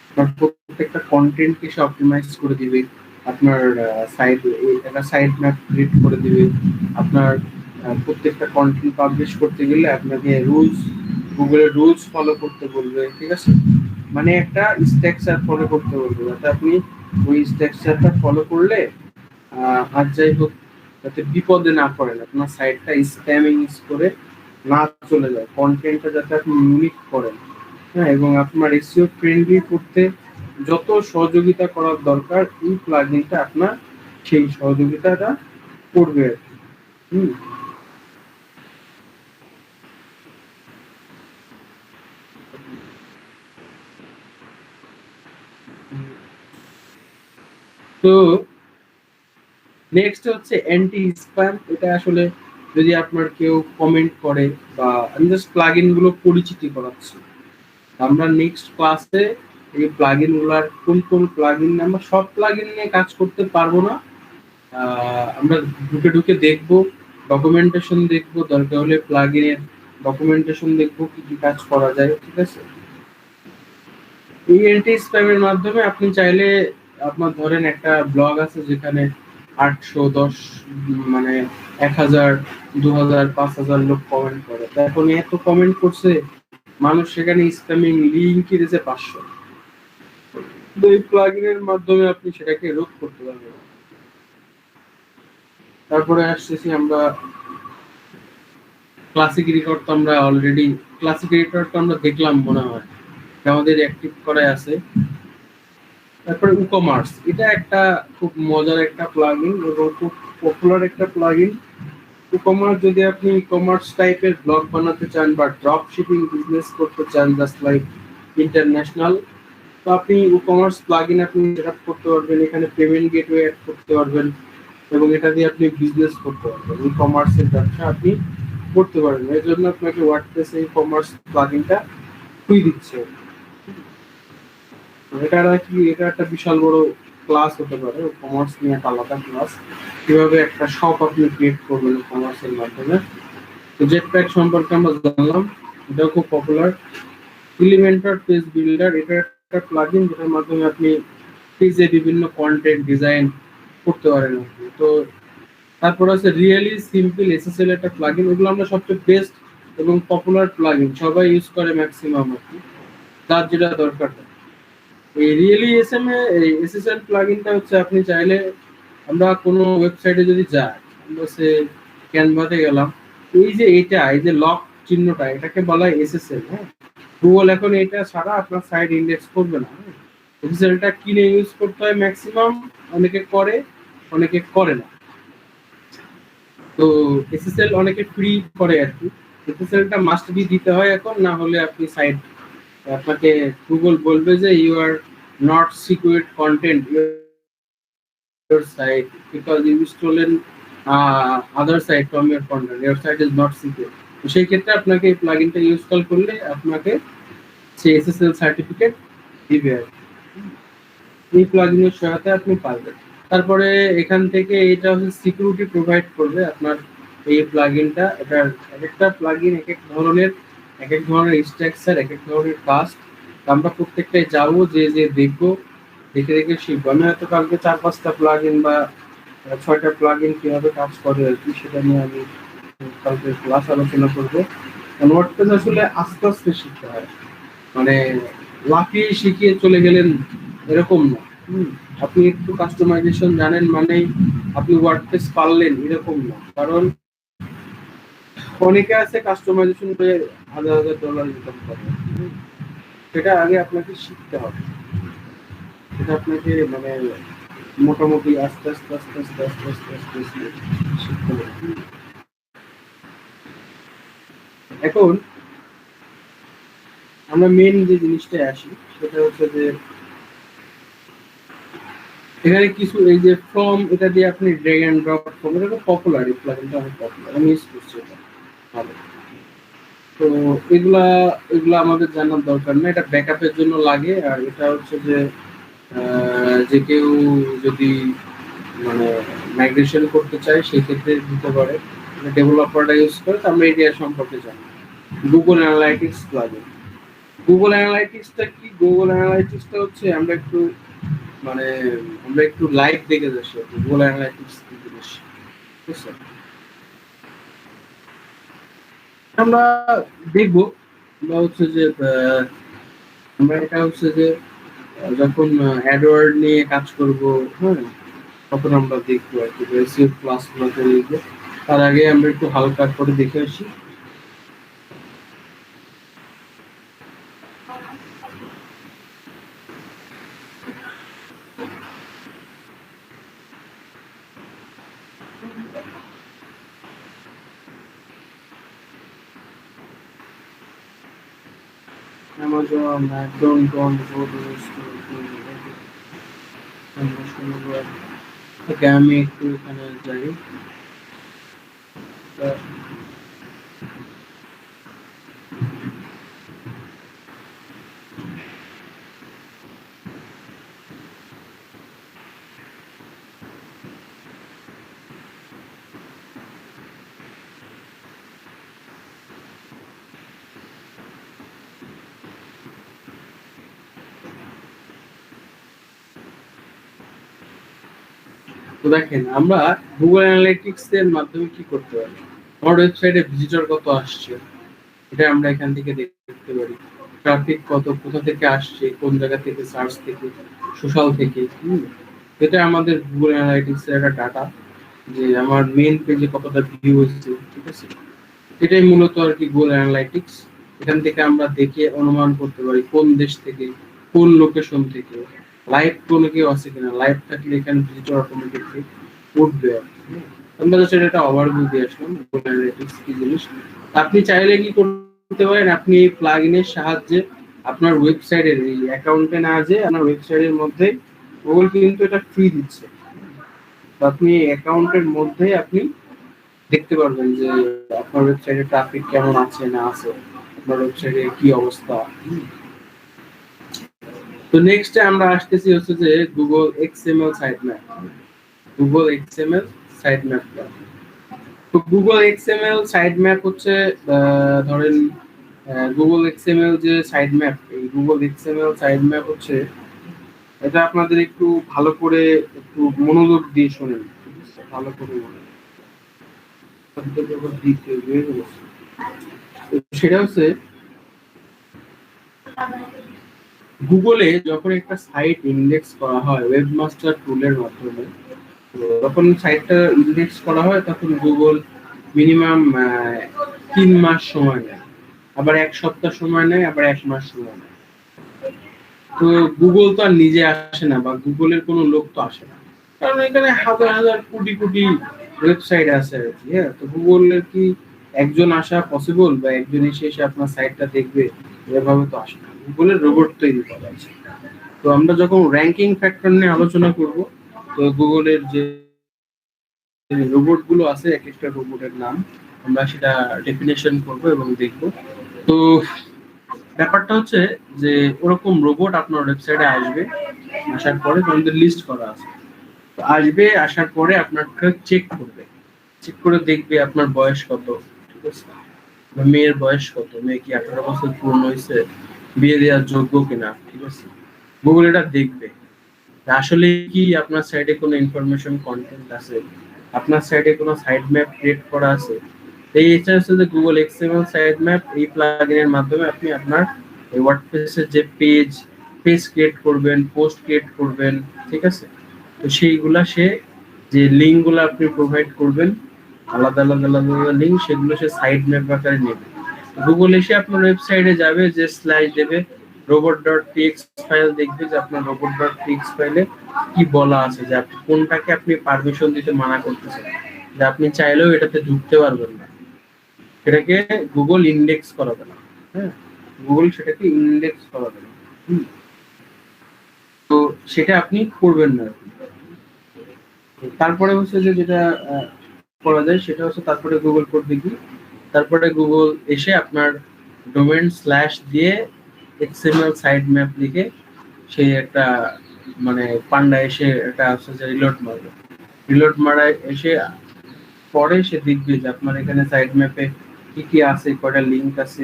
আপনার প্রত্যেকটা কন্টেন্টকে সে অপটিমাইজ করে দিবে, আপনার একটা সাইড ম্যাপ ক্রিয়েট করে দিবে। আপনার প্রত্যেকটা কন্টেন্ট পাবলিশ করতে গেলে আপনাকে গুগলের রুলস ফলো করতে বলবে, ঠিক আছে? মানে একটা স্ট্রাকচার ফলো করতে বলবে, যাতে আপনি ওই স্ট্রাকচারটা ফলো করলে আর যাই হোক যাতে বিপদে না পড়েন, আপনার সাইটটা স্প্যামিং করে না চলে যায়, কন্টেন্টটা যাতে আপনি ইউনিক করেন, হ্যাঁ, এবং আপনার এসইও ফ্রেন্ডলি করতে যত সহযোগিতা করার দরকার এই প্লাগইনটা আপনার সেই সহযোগিতাটা করবে। হুম। তো নেক্সট হচ্ছে অ্যান্টি স্প্যাম। এটা আসলে যদি আপনার কেউ কমেন্ট করে, বা আমি জাস্ট প্লাগইন গুলো পরিচিতি করাচ্ছি। আমরা নেক্সট ক্লাসে এই প্লাগইন গুলার কোন কোন প্লাগইন, আমরা সব প্লাগইন নিয়ে কাজ করতে পারবো না, আমরা ঢুকে ঢুকে দেখবো, ডকুমেন্টেশন দেখবো, দরকার হলে প্লাগইনের ডকুমেন্টেশন দেখবো কি কি কাজ করা যায়, ঠিক আছে? এই অ্যান্টি স্প্যামের মাধ্যমে আপনি চাইলে, আপনার ধরেন একটা ব্লগ আছে যেখানে 810 মানে 1000 2000 5000 লোক কমেন্ট করে, তো এখন এত কমেন্ট করছে মানুষ, সেখানে স্প্যামিং লিংক দিয়েছে 500। তো এই প্লাগইনের মাধ্যমে আপনি সেটাকে রোধ করতে পারবেন। তারপরে আসতেছি আমরা ক্লাসিক রেকর্ড। তো আমরা অলরেডি ক্লাসিক রেকর্ড তো আমরা দেখলাম মনে হয়, আমাদের অ্যাক্টিভ করাই আছে। তারপরে ই-কমার্স, এটা একটা খুব মজার একটা প্লাগইন এবং খুব পপুলার একটা প্লাগইন। ই-কমার্স, যদি আপনি ই-কমার্স টাইপের ব্লগ বানাতে চান বা ড্রপ শিপিং বিজনেস করতে চান, জাস্ট লাইক ইন্টারন্যাশনাল, তো আপনি ই-কমার্স প্লাগইন আপনি সেটআপ করতে পারবেন। এখানে পেমেন্ট গেটওয়ে অ্যাড করতে পারবেন এবং এটা দিয়ে আপনি বিজনেস করতে পারবেন, ই-কমার্সের ব্যবসা আপনি করতে পারবেন। এর জন্য আপনাকে ওয়ার্ডপ্রেসে ই-কমার্স প্লাগইনটা খুঁজে দিচ্ছে। এটা একটা বিশাল বড় ক্লাস হতে পারে, কমার্স নিয়ে একটা আলাদা ক্লাস, কিভাবে একটা শপ আপনি ক্রিয়েট করবেন কমার্সের মাধ্যমে। তো জেটপ্যাক সম্পর্কে আমরা জানলাম, এটাও খুব পপুলার। এলিমেন্টর পেজ বিল্ডার, এটা একটা প্লাগইন যেটার মাধ্যমে আপনি পেজে বিভিন্ন কন্টেন্ট ডিজাইন করতে পারেন। তো তারপর আছে রিয়েলি সিম্পল এসএসএল, একটা প্লাগইন। এগুলো আমরা সবচেয়ে বেস্ট এবং পপুলার প্লাগইন, সবাই ইউজ করে ম্যাক্সিমাম আর কি, যার যেটা দরকার। এই রিয়েলি এসএসএল প্লাগইনটা হচ্ছে আপনি চাইলে, আমরা কোনো ওয়েবসাইটে যদি যাই, আমরা সে ক্যানভাতে গেলাম, এই যে লক চিহ্নটা, এটাকে বলা হয় এসএসএল। হ্যাঁ, গুগল এখন এটা ছাড়া আপনার সাইট ইন্ডেক্স করবে না। এসএসএলটা কিনে ইউজ করতে হয় ম্যাক্সিমাম, অনেকে করে অনেকে করে না। তো এসএসএল অনেকে ফ্রি করে আর কি, এসএসএলটা মাস্ট বি দিতে হয় এখন, না হলে আপনি সাইট, আপনাকে গুগল বলবে যে you are not secured content your site because you stolen other side from your content, your site is not secure. তো সেই ক্ষেত্রে আপনাকে এই প্লাগইনটা ইনস্টল করলে আপনাকে সেই এসএসএল সার্টিফিকেট দিবে আর কি। এই প্লাগইনের সহায়তায় আপনি পারবেন। তারপরে এখান থেকে এটা হচ্ছে সিকিউরিটি প্রোভাইড করবে আপনার এই প্লাগইনটা। এটার একটা প্লাগইন এক এক ধরনের স্ট্রাকচার, এক এক ধরনের কাস্ট। আমরা প্রত্যেকটাই যাবো, যে দেখবো, দেখে দেখে শিখবো। আমি হয়তো কালকে 4-5টা প্লাগইন বা 6টা প্লাগইন কিভাবে কাজ করে আর কি, সেটা নিয়ে আমি কালকে ক্লাস আলোচনা করবো। ওয়ার্ডপ্রেস আসলে আস্তে আস্তে শিখতে হয়, মানে লাফিয়ে শিখিয়ে চলে গেলেন এরকম না। আপনি একটু কাস্টমাইজেশন জানেন মানেই আপনি ওয়ার্ডপ্রেস পারলেন এরকম না। কারণ অনেকে আছে কাস্টমাইজেশন করে $1000 ইনকাম করে। সেটা আগে আপনাকে শিখতে হবে, সেটা আপনাকে মানে মোটামুটি আস্তে আস্তে আস্তে আস্তে আস্তে আস্তে আস্তে আস্তে শিখতে হবে। এখন আমরা মেন যে জিনিসটায় আসি সেটা হচ্ছে যে এখানে কিছু এই যে ফর্ম, এটা দিয়ে আপনি ড্র্যাগ এন্ড ড্রপ ফর্ম, এটা খুব পপুলার, এই প্লাগইনটা অনেক পপুলার, আমি ইউজ করছি এটা ভালো। তো এগুলা এগুলা আমাদের জানার দরকার না, এটা ব্যাকআপের জন্য লাগে। আর এটা হচ্ছে যে যে কেউ যদি মানে মাইগ্রেশন করতে চায় সেক্ষেত্রে দিতে পারে, ডেভেলপাররা ইউজ করে। তো আমরা এটা সম্পর্কে জানি। Google analytics plugin. গুগল অ্যানালাইটিক্সটা কি? গুগল অ্যানালাইটিক্সটা হচ্ছে মানে আমরা একটু লাইভ দেখে যাচ্ছি গুগল অ্যানালাইটিক্স কি জিনিস, ঠিক আছে? আমরা দেখবো বা হচ্ছে যে আমরা এটা হচ্ছে যে যখন অ্যাডওয়ার্ড নিয়ে কাজ করব, হ্যাঁ, তখন আমরা দেখবো আর কি বেসিক ক্লাসগুলোতে লিখবো। তার আগে আমরা একটু হালকা করে দেখে আসি। Amazon, don't go to the store. ওকে, আমি একটু এখানে যাই। তো দেখেন, আমরা গুগল অ্যানালিটিক্স এর মাধ্যমে কি করতে পারি, আমার ওয়েবসাইটে ভিজিটর কত আসছে এটা আমরা এখান থেকে দেখতে পারি। ট্রাফিক কত, কোথা থেকে আসছে, কোন জায়গা থেকে, সার্চ থেকে, সোশ্যাল থেকে। এটা আমাদের গুগল অ্যানালিটিক্স এর একটা ডাটা, যে আমার মেইন পেজে কতটা ভিউ হচ্ছে, ঠিক আছে? এটাই মূলত আর কি গুগল অ্যানালিটিক্স। এখান থেকে আমরা দেখে অনুমান করতে পারি কোন দেশ থেকে, কোন লোকেশন থেকে, লাইভ কোনো কেউ আছে কিনা। লাইভ থাকলে এখানে ভিজিটর অটোমেটিকলি উঠবে আর কি। আমরা জাস্ট এটা ওভারভিউ দিয়ে আসলাম গুগল অ্যানালিটিক্স কি জিনিস। আপনি চাইলে কি করতে পারেন, আপনি এই প্লাগইনের সাহায্যে আপনার ওয়েবসাইটের এই অ্যাকাউন্টে না যেয়ে আপনার ওয়েবসাইটের মধ্যে, গুগল কিন্তু এটা ফ্রি দিচ্ছে, তো আপনি অ্যাকাউন্টের মধ্যে আপনি দেখতে পারবেন যে আপনার ওয়েবসাইটে ট্রাফিক কেমন আছে না আছে, আপনার ওয়েবসাইটে কি অবস্থা। তো নেক্সট আমরা আসতেছি হচ্ছে যে Google XML site map. Google XML site map. তো গুগল এক্সএমএল সাইট ম্যাপ হচ্ছে ধরেন গুগল এক্সএমএল যে সাইট ম্যাপ, এই গুগল এক্সএমএল সাইট ম্যাপ হচ্ছে, এটা আপনাদের একটু ভালো করে একটু মনোযোগ দিয়ে শোনেন, ভালো করে সেটা হচ্ছে গুগলে যখন একটা সাইট ইন্ডেক্স করা হয় ওয়েবমাস্টার টুলের মাধ্যমে, যখন সাইটটা ইন্ডেক্স করা হয় তখন গুগল মিনিমাম 3 মাস সময় নেয়, আবার 1 সপ্তাহ সময় নেয়, আবার 1 মাস সময় নেয়। তো গুগল তো আর নিজে আসে না, বা গুগলের কোনো লোক তো আসে না, কারণ এখানে হাজার হাজার কোটি কোটি ওয়েবসাইট আছে আর কি। হ্যাঁ, তো গুগলের কি একজন আসা পসিবল, বা একজন এসে আপনার সাইটটা দেখবে? এভাবে তো আসে না, গুগলের রোবট তৈরি করা আছে। তো আমরা যখন র্যাঙ্কিং ফ্যাক্টর নিয়ে আলোচনা করব, তো গুগলের যে রোবট গুলো আছে, এক একটা রোবটের নাম আমরা সেটা ডেফিনেশন করব এবং দেখব। তো ব্যাপারটা হচ্ছে যে ওরকম রোবট আপনার ওয়েবসাইটে আসবে, আসার পরে তোমাদের লিস্ট করা আছে, তো আসবে, আসার পরে আপনার চেক করবে, চেক করে দেখবে আপনার বয়স কত, ঠিক আছে, বা মেয়ের বয়স কত, মেয়ে কি 18 বছর পূর্ণ হয়েছে, বিয়ে দেওয়ার যোগ্য কিনা, ঠিক আছে। গুগল এটা দেখবে আসলে কি আপনার সাইটে কোনো ইনফরমেশন কন্টেন্ট আছে, আপনার সাইটে কোনো সাইড ম্যাপ ক্রিয়েট করা আছে। এই এটা হচ্ছে যে গুগল এক্সএমএল সাইড ম্যাপ, এই প্লাগইনের মাধ্যমে আপনি আপনার এই ওয়ার্ডপ্রেসের যে পেজ ক্রিয়েট করবেন, পোস্ট ক্রিয়েট করবেন, ঠিক আছে। তো সেইগুলা সে যে লিঙ্কগুলো আপনি প্রোভাইড করবেন, আলাদা আলাদা আলাদা লিঙ্ক, সেগুলো সে সাইড ম্যাপ আকারে নেবে। গুগল এসে আপনার ওয়েবসাইটে যাবে, যে স্লাইড দেবে robot.txt ফাইল, দেখবে যে আপনার robot.txt ফাইলে কি বলা আছে, যে আপনি কোনটাকে আপনি পারমিশন দিতে মানা করতেছেন, যে আপনি চাইলেও এটাতে ঢুকতে পারবেন না, সেটাকে গুগল ইন্ডেক্স করাবে না। হ্যাঁ, গুগল সেটাকে ইন্ডেক্স করাবে না। তো সেটা আপনি করবেন না। তারপরে হচ্ছে যে যেটা করা যায় সেটা হচ্ছে, তারপরে গুগল করবে কি, তারপরে গুগল এসে আপনার ডোমেন স্ল্যাশ দিয়ে এক্সএমএল সাইড ম্যাপ লিখে সে একটা মানে পান্ডা এসে একটা আছে যে রিলোড মারবে, রিলোড মারায় এসে পরে সে দেখবে যে আপনার এখানে সাইড ম্যাপে কি কি আছে, কয়টা লিংক আছে।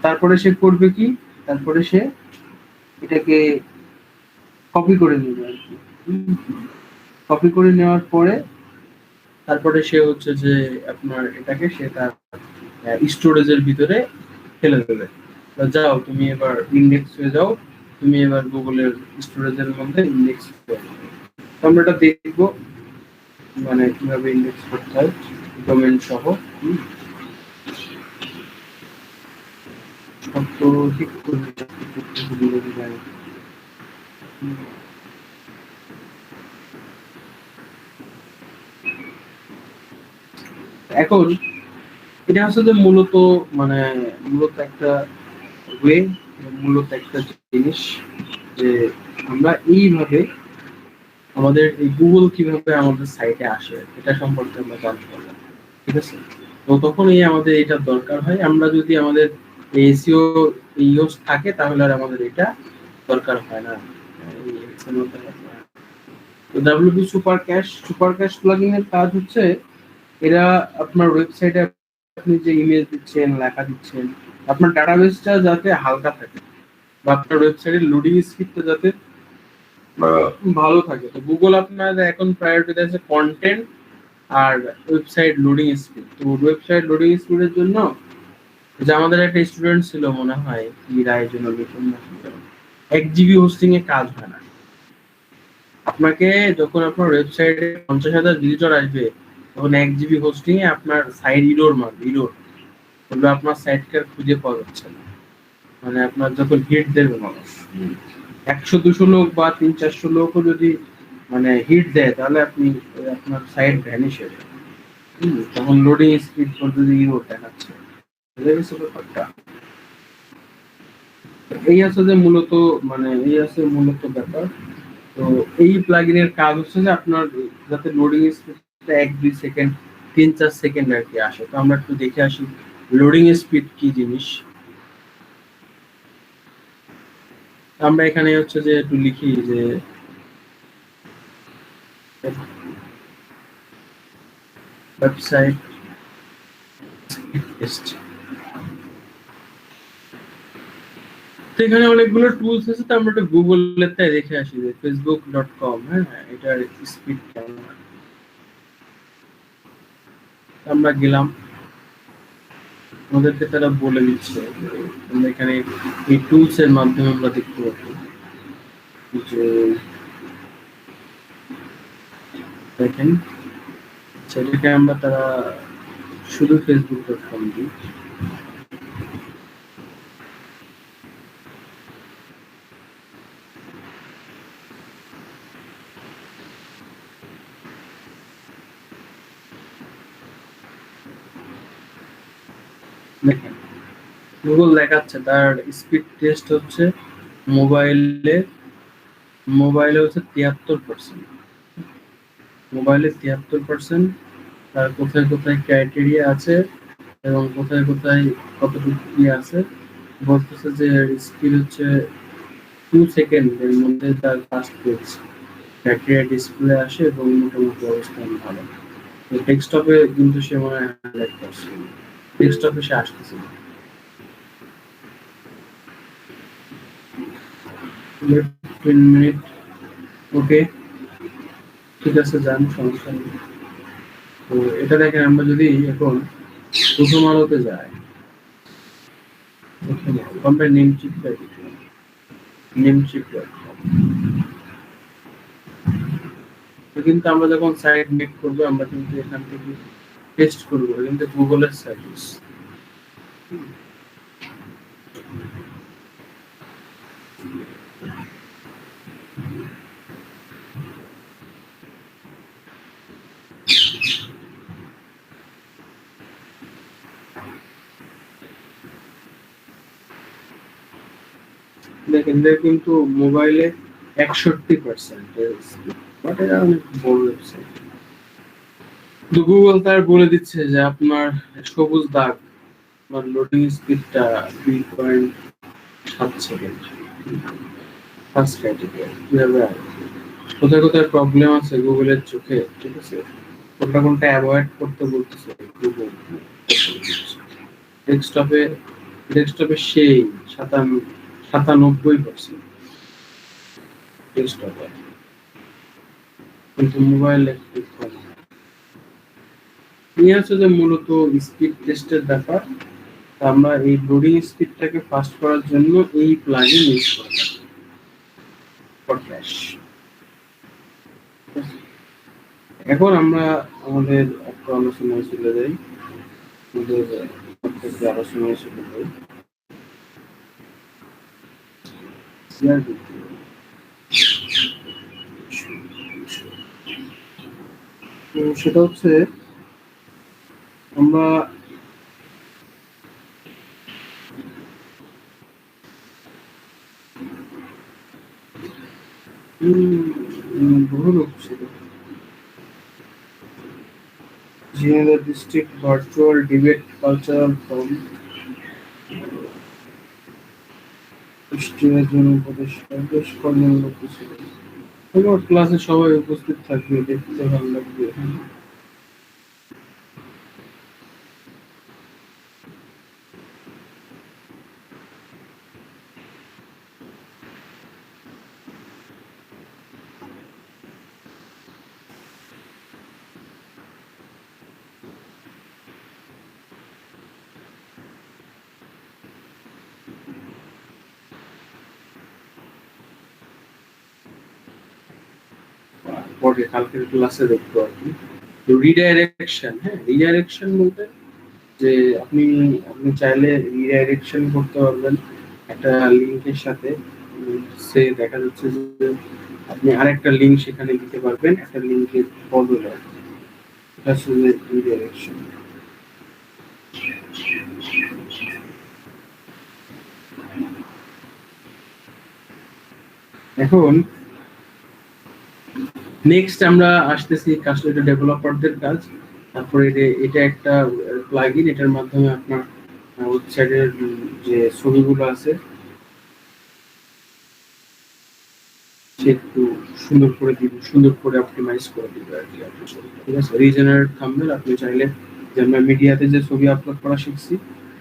তারপরে সে করবে কি, তারপরে সে এটাকে কপি করে নেবে আর কি। কপি করে নেওয়ার পরে তারপরে সে হচ্ছে যে আপনার এটাকে সে তার স্টোরেজের ভিতরে ফেলে দেবে। যাও তুমি এবার ইন্ডেক্স হয়ে যাও, তুমি এবার গুগলের স্টোরেজের মধ্যে ইন্ডেক্স হয়ে যাও। আমরা এটা দেখবো মানে কিভাবে ইন্ডেক্স করতে হয় ডোমেন সহ। তো ঠিক এখন এটা হচ্ছে যে মূলত মানে মূলত একটা ওয়ে, মূলত একটা জিনিস যে আমরা এইভাবে আমাদের এই গুগল কিভাবে আমাদের সাইটে আসে এটা সম্পর্কে আমরা জানতে পারলাম, ঠিক আছে। তো তখন এই আমাদের এটা দরকার হয়, আমরা যদি আমাদের এসইও ইউজ থাকে তাহলে আর আমাদের এটা দরকার হয় না। তো ডাব্লিউপি সুপার ক্যাশ প্লাগইনের কাজ হচ্ছে, এরা আপনার ওয়েবসাইটে আপনি যে ইমেজ দিচ্ছেন, লেখা দিচ্ছেন, আপনার ডাটাবেসটা যাতে হালকা থাকে বা আপনার ওয়েবসাইটের লোডিং স্পিডটা যাতে ভালো থাকে। তো গুগল আপনার এখন প্রায়োরিটি দিয়েছে কন্টেন্ট আর ওয়েবসাইট লোডিং স্পিড। তো ওয়েবসাইট লোডিং স্পিডের জন্য যে আমাদের একটা স্টুডেন্ট ছিল মনে হয় কি রায়ের জন্য, 1 জিবি হোস্টিং এ কাজ হয় না। আপনাকে যখন আপনার ওয়েবসাইটে 50,000 ভিজিটর আসবে তখন 1 জিবি হোস্টিং এ আপনার সাইট ইরোর মারবে, ইরোর বলবে আপনার সাইটকে খুঁজে পাওয়া যাচ্ছে না। মানে আপনার যখন হিট দেবে মানুষ 100-200 লোক বা 300-400 লোকও যদি মানে হিট দেয় তাহলে আপনি আপনার সাইট ভ্যানিশ হয়ে যাবে। তখন লোডিং স্পিড যদি ইরোর দেখাচ্ছে, বুঝে গেছে ব্যাপারটা। এই আছে যে মূলত মানে এই আছে মূলত ব্যাপার। তো এই প্লাগইনের কাজ হচ্ছে যে আপনার যাতে লোডিং স্পিডটা 1-2 সেকেন্ড 3-4 সেকেন্ড আর কি আসে। তো আমরা একটু দেখে আসি লোডিং স্পিড কি জিনিস। আমরা এখানে হচ্ছে যে একটু লিখি যে ওয়েবসাইট টেস্ট। তো এখানে অনেকগুলো টুলস আছে, তো আমরা একটু গুগলের তাই দেখে আসি যে facebook.com, হ্যাঁ এটার স্পিড কেমন। আমরা গেলাম, আমাদেরকে তারা বলে দিচ্ছে আমরা এখানে এই টুলস এর মাধ্যমে আমরা দেখতে পাবো যে দেখেন সেটাকে আমরা তারা শুধু facebook.com দিই। দেখেন গুগল দেখাচ্ছে তার স্পিড টেস্ট হচ্ছে মোবাইলে হচ্ছে 73%, মোবাইলে 73%, আর কোথায় কোথায় ক্রাইটেরিয়া আছে এবং কোথায় কোথায় কতটুকু কি আছে বলতেছে যে স্পিড হচ্ছে 2 সেকেন্ড এর মধ্যে তার ফার্স্ট পেজ ক্রাইটেরিয়া ডিসপ্লে আসে এবং মোটামুটি অবস্থান ভালো। তো ডেস্কটপে কিন্তু সে মনে হয় 100%, ডেস্কটপে সে আসতেছে না। Wait 10 মিনিট, ওকে ঠিক আছে, যান, সমস্যা নেই। তো এটা দেখেন, আমরা যদি এখন প্রথম আলোতে যাই, আমরা নেমচিপ কিন্তু আমরা যখন সাইট মেক করবো আমরা কিন্তু এখান থেকে টেস্ট করবো, কিন্তু গুগলের সার্ভিস। দেখেন এটা কিন্তু মোবাইলে 61%, বাট এটা অনেক বড় ওয়েবসাইট। তো গুগল তার বলে দিচ্ছে যে আপনার সবুজ দাগ, আপনার লোডিং স্পিডটা 2.7 সেকেন্ড। ফার্স্ট ক্রাইটেরিয়া কিভাবে কোথায় কোথায় প্রবলেম আছে গুগলের চোখে, ঠিক আছে, কোনটা কোনটা অ্যাভয়েড করতে বলতেছে গুগল। ডেস্কটপে সেই 97% ডেস্কটপে, কিন্তু মোবাইলে একটু কম। এই হচ্ছে যে মূলত স্পিড টেস্টের ব্যাপার। আমরা এই লোডিং স্পিডটাকে ফাস্ট করার জন্য এই প্লাগইন ইউজ করা ফর ফ্ল্যাশ। এখন আমরা আমাদের একটা আলোচনায় চলে যাই, আমাদের আলোচনায় চলে যাই। তো সেটা হচ্ছে আমরা ভুল হচ্ছে Jinagar District Virtual Debate Cultural Forum, কুষ্টিয়ার জন্য উপদেষ্টা বেশ কয়েকজন লোক ছিল। আমার ক্লাসে সবাই উপস্থিত থাকবে, দেখতে ভালো লাগবে। পরে কালকের ক্লাসে দেখবো আর কি। রিডাইরেকশন, হ্যাঁ রিডাইরেকশন বলতে যে আপনি আপনি চাইলে রিডাইরেকশন করতে পারবেন একটা লিংকের সাথে। সে দেখা যাচ্ছে যে আপনি আরেকটা লিংক সেখানে দিতে পারবেন একটা লিংকের বদলে। এটা আসলে রিডাইরেকশন। এখন নেক্সট আমরা আসতেছি কাজটা, এটা ডেভেলপারদের কাজ। তারপরে এটা একটা প্লাগইন, এটার মাধ্যমে আপনার ওয়েবসাইটের যে ছবিগুলো আছে সে একটু সুন্দর করে দিবে, সুন্দর করে অপটিমাইজ করে দিবে আর কি। ঠিক আছে, রিজেনারেট থাম্বনেল আপনি চাইলে, যে আমরা মিডিয়াতে যে ছবি আপলোড করা শিখছি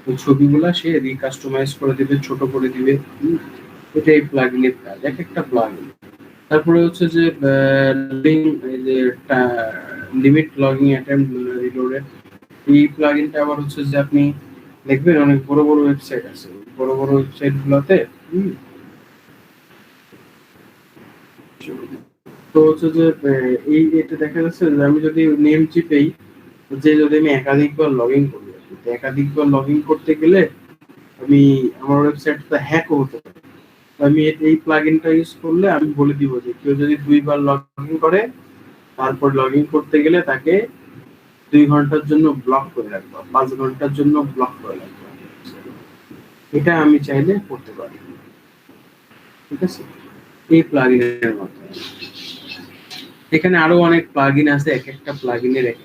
ওই ছবিগুলা সে রিকাস্টমাইজ করে দিবে, ছোট করে দিবে। এটাই প্লাগইনের কাজ, এক একটা প্লাগইন। তারপরে হচ্ছে যে লিমিট লগইন অ্যাটেম্প রিলোডেড, এই প্লাগইনটা আবার হচ্ছে যে আপনি দেখবেন অনেক বড় বড় ওয়েবসাইট আছে, বড় বড় ওয়েবসাইট গুলোতে তো হচ্ছে যে এই এটা দেখা যাচ্ছে যে আমি যদি নেম চিপেই, যে যদি আমি একাধিকবার লগইন করি, একাধিকবার লগইন করতে গেলে আমি আমার ওয়েবসাইটটা হ্যাকও হতে পারে। আমি এই প্লাগইনটা ইউজ করলে আমি বলে দিব যে কেউ যদি 2বার লগইন করে তারপর লগইন করতে গেলে তাকে 2 ঘন্টার জন্য ব্লক করে রাখবো, 5 ঘন্টার জন্য ব্লক করে রাখবো। এটা আমি চাইলে করতে পারি, ঠিক আছে, এই প্লাগইনের মাধ্যমে। এখানে আরো অনেক প্লাগইন আছে, এক একটা প্লাগইনের এক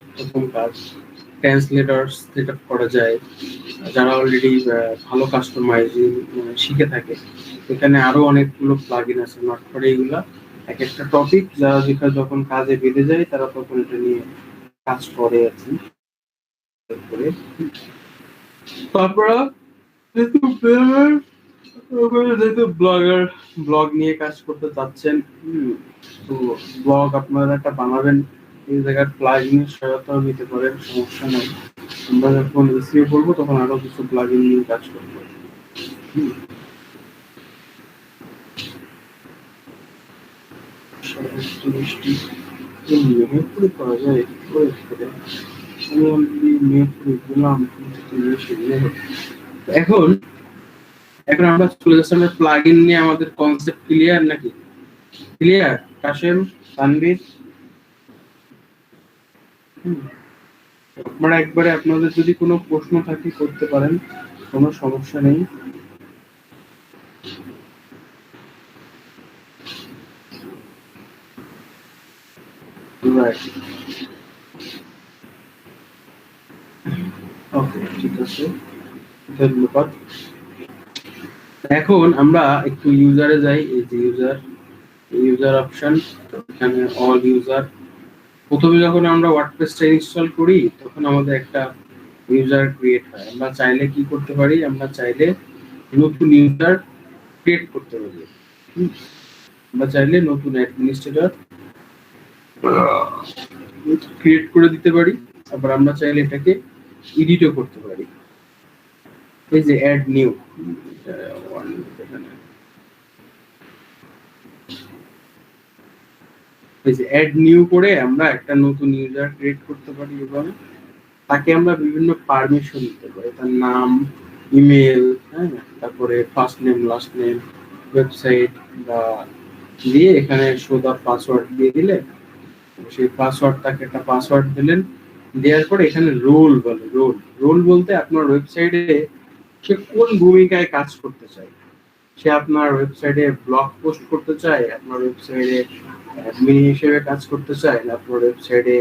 রকম কাজ। ট্রান্সলেটর সেট আপ করা যায়, যারা অলরেডি ভালো কাস্টমাইজিং শিখে থাকে। এখানে আরো অনেকগুলো প্লাগইন আছে, নট করে এইগুলা এক একটা টপিক, যারা যেখানে যখন কাজে বেঁধে যায় তারা তখন এটা নিয়ে কাজ করে আর কি। তারপরে তারপর যেহেতু যেহেতু ব্লগার, ব্লগ নিয়ে কাজ করতে চাচ্ছেন, তো ব্লগ আপনারা একটা বানাবেন, এই জায়গায় প্লাগইনের সহায়তাও নিতে পারেন, সমস্যা নাই। আমরা যখন এসইও করবো তখন আরো কিছু প্লাগইন নিয়ে কাজ করবো। হুম। বৃষ্টি মেহেরপুরে করা যায়, করে আমি অলরেডি মেহেরপুরে গেলাম, কিন্তু বেশি নেই। এখন এখন আমরা চলে যাচ্ছি, আমরা প্লাগইন নিয়ে আমাদের কনসেপ্ট ক্লিয়ার নাকি? ক্লিয়ার কাশেম, তানভীর? আপনারা একবারে আপনাদের যদি কোনো প্রশ্ন থাকে করতে পারেন, কোনো সমস্যা নেই। ওকে, ঠিক আছে, ধন্যবাদ। এখন আমরা একটু ইউজারে যাই। এই যে ইউজার অপশন, এখানে অল ইউজার। প্রথমে যখন আমরা ওয়ার্ডপ্রেসটা ইনস্টল করি তখন আমাদের একটা ইউজার ক্রিয়েট হয়। আমরা চাইলে কি করতে পারি, আমরা চাইলে নতুন ইউজার ক্রিয়েট করতে পারি। আমরা চাইলে নতুন অ্যাডমিনিস্ট্রেটর ক্রিয়েট করে দিতে পারি, আবার আমরা চাইলে এটাকে এডিটও করতে পারি। এই যে অ্যাড নিউ, এই যে অ্যাড নিউ করে আমরা একটা নতুন ইউজার ক্রিয়েট করতে পারি এবং তাকে আমরা বিভিন্ন পারমিশন দিতে পারি, তার নাম, ইমেল, হ্যাঁ, তারপরে first name, last name, website বা দিয়ে এখানে শো দা পাসওয়ার্ড দিয়ে দিলে সেই পাসওয়ার্ড, তাকে একটা পাসওয়ার্ড দিলেন, দেওয়ার পরে এখানে রোল বলে, রোল বলতে আপনার ওয়েবসাইটে সে কোন ভূমিকায় কাজ করতে চায়। সে আপনার ওয়েবসাইটে ব্লগ পোস্ট করতে চায়, আপনার ওয়েবসাইটে অ্যাডমিন হিসেবে কাজ করতে চায়, না আপনার ওয়েবসাইটে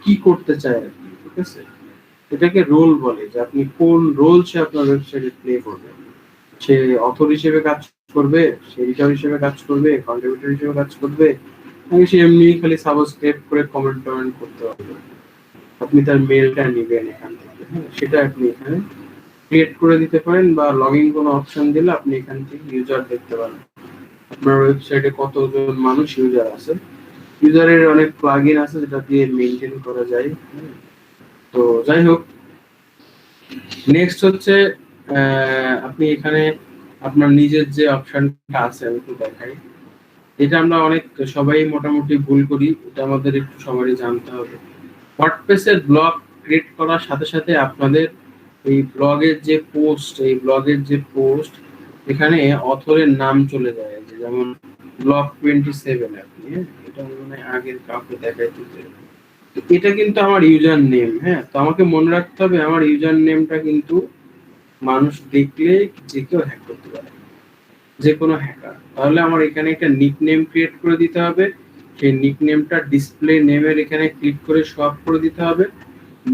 কি করতে চায় আর কি, ঠিক আছে? এটাকে রোল বলে, যে আপনি কোন রোল সে আপনার ওয়েবসাইটে প্লে করবে। সে অথর হিসেবে কাজ করবে, সে এডিটর হিসেবে কাজ করবে, কন্ট্রিবিউটর হিসেবে কাজ করবে, নাকি সে এমনি খালি সাবস্ক্রাইব করে কমেন্ট টমেন্ট করতে পারবে। আপনি তার মেলটা নেবেন এখান থেকে, হ্যাঁ, সেটা আপনি এখানে ক্রিয়েট করে দিতে পারেন, বা লগইন কোনো অপশন দিলে আপনি এখান থেকে ইউজার দেখতে পারেন আপনার ওয়েবসাইটে কতজন মানুষ ইউজার আছে। ইউজারের অনেক প্লাগইন আছে যেটা দিয়ে মেইনটেইন করা যায়। তো যাই হোক, নেক্সট হচ্ছে আপনি এখানে আপনার নিজের যে অপশনটা আছে আমি একটু দেখাই। এটা আমরা অনেক সবাই মোটামুটি ভুল করি, এটা আমাদের একটু সবারই জানতে হবে। ওয়ার্ডপ্রেসের ব্লগ ক্রিয়েট করার সাথে সাথে আপনাদের এই ব্লগের যে পোস্ট, এই ব্লগের যে পোস্ট, এখানে অথরের নাম চলে যায়। যে যেমন ব্লগ 27 আপনি, হ্যাঁ, এটা মানে আগের কাউকে দেখাইতে, এটা কিন্তু আমার ইউজার নেম। হ্যাঁ, তো আমাকে মনে রাখতে হবে আমার ইউজার নেমটা কিন্তু মানুষ দেখলে যে কেউ হ্যাক করতে পারে, যে কোনো হ্যাকার। তাহলে আমার এখানে একটা নিক নেম ক্রিয়েট করে দিতে হবে, সেই নিক নেমটা ডিসপ্লে নেমের এখানে ক্লিক করে সোয়াপ করে দিতে হবে,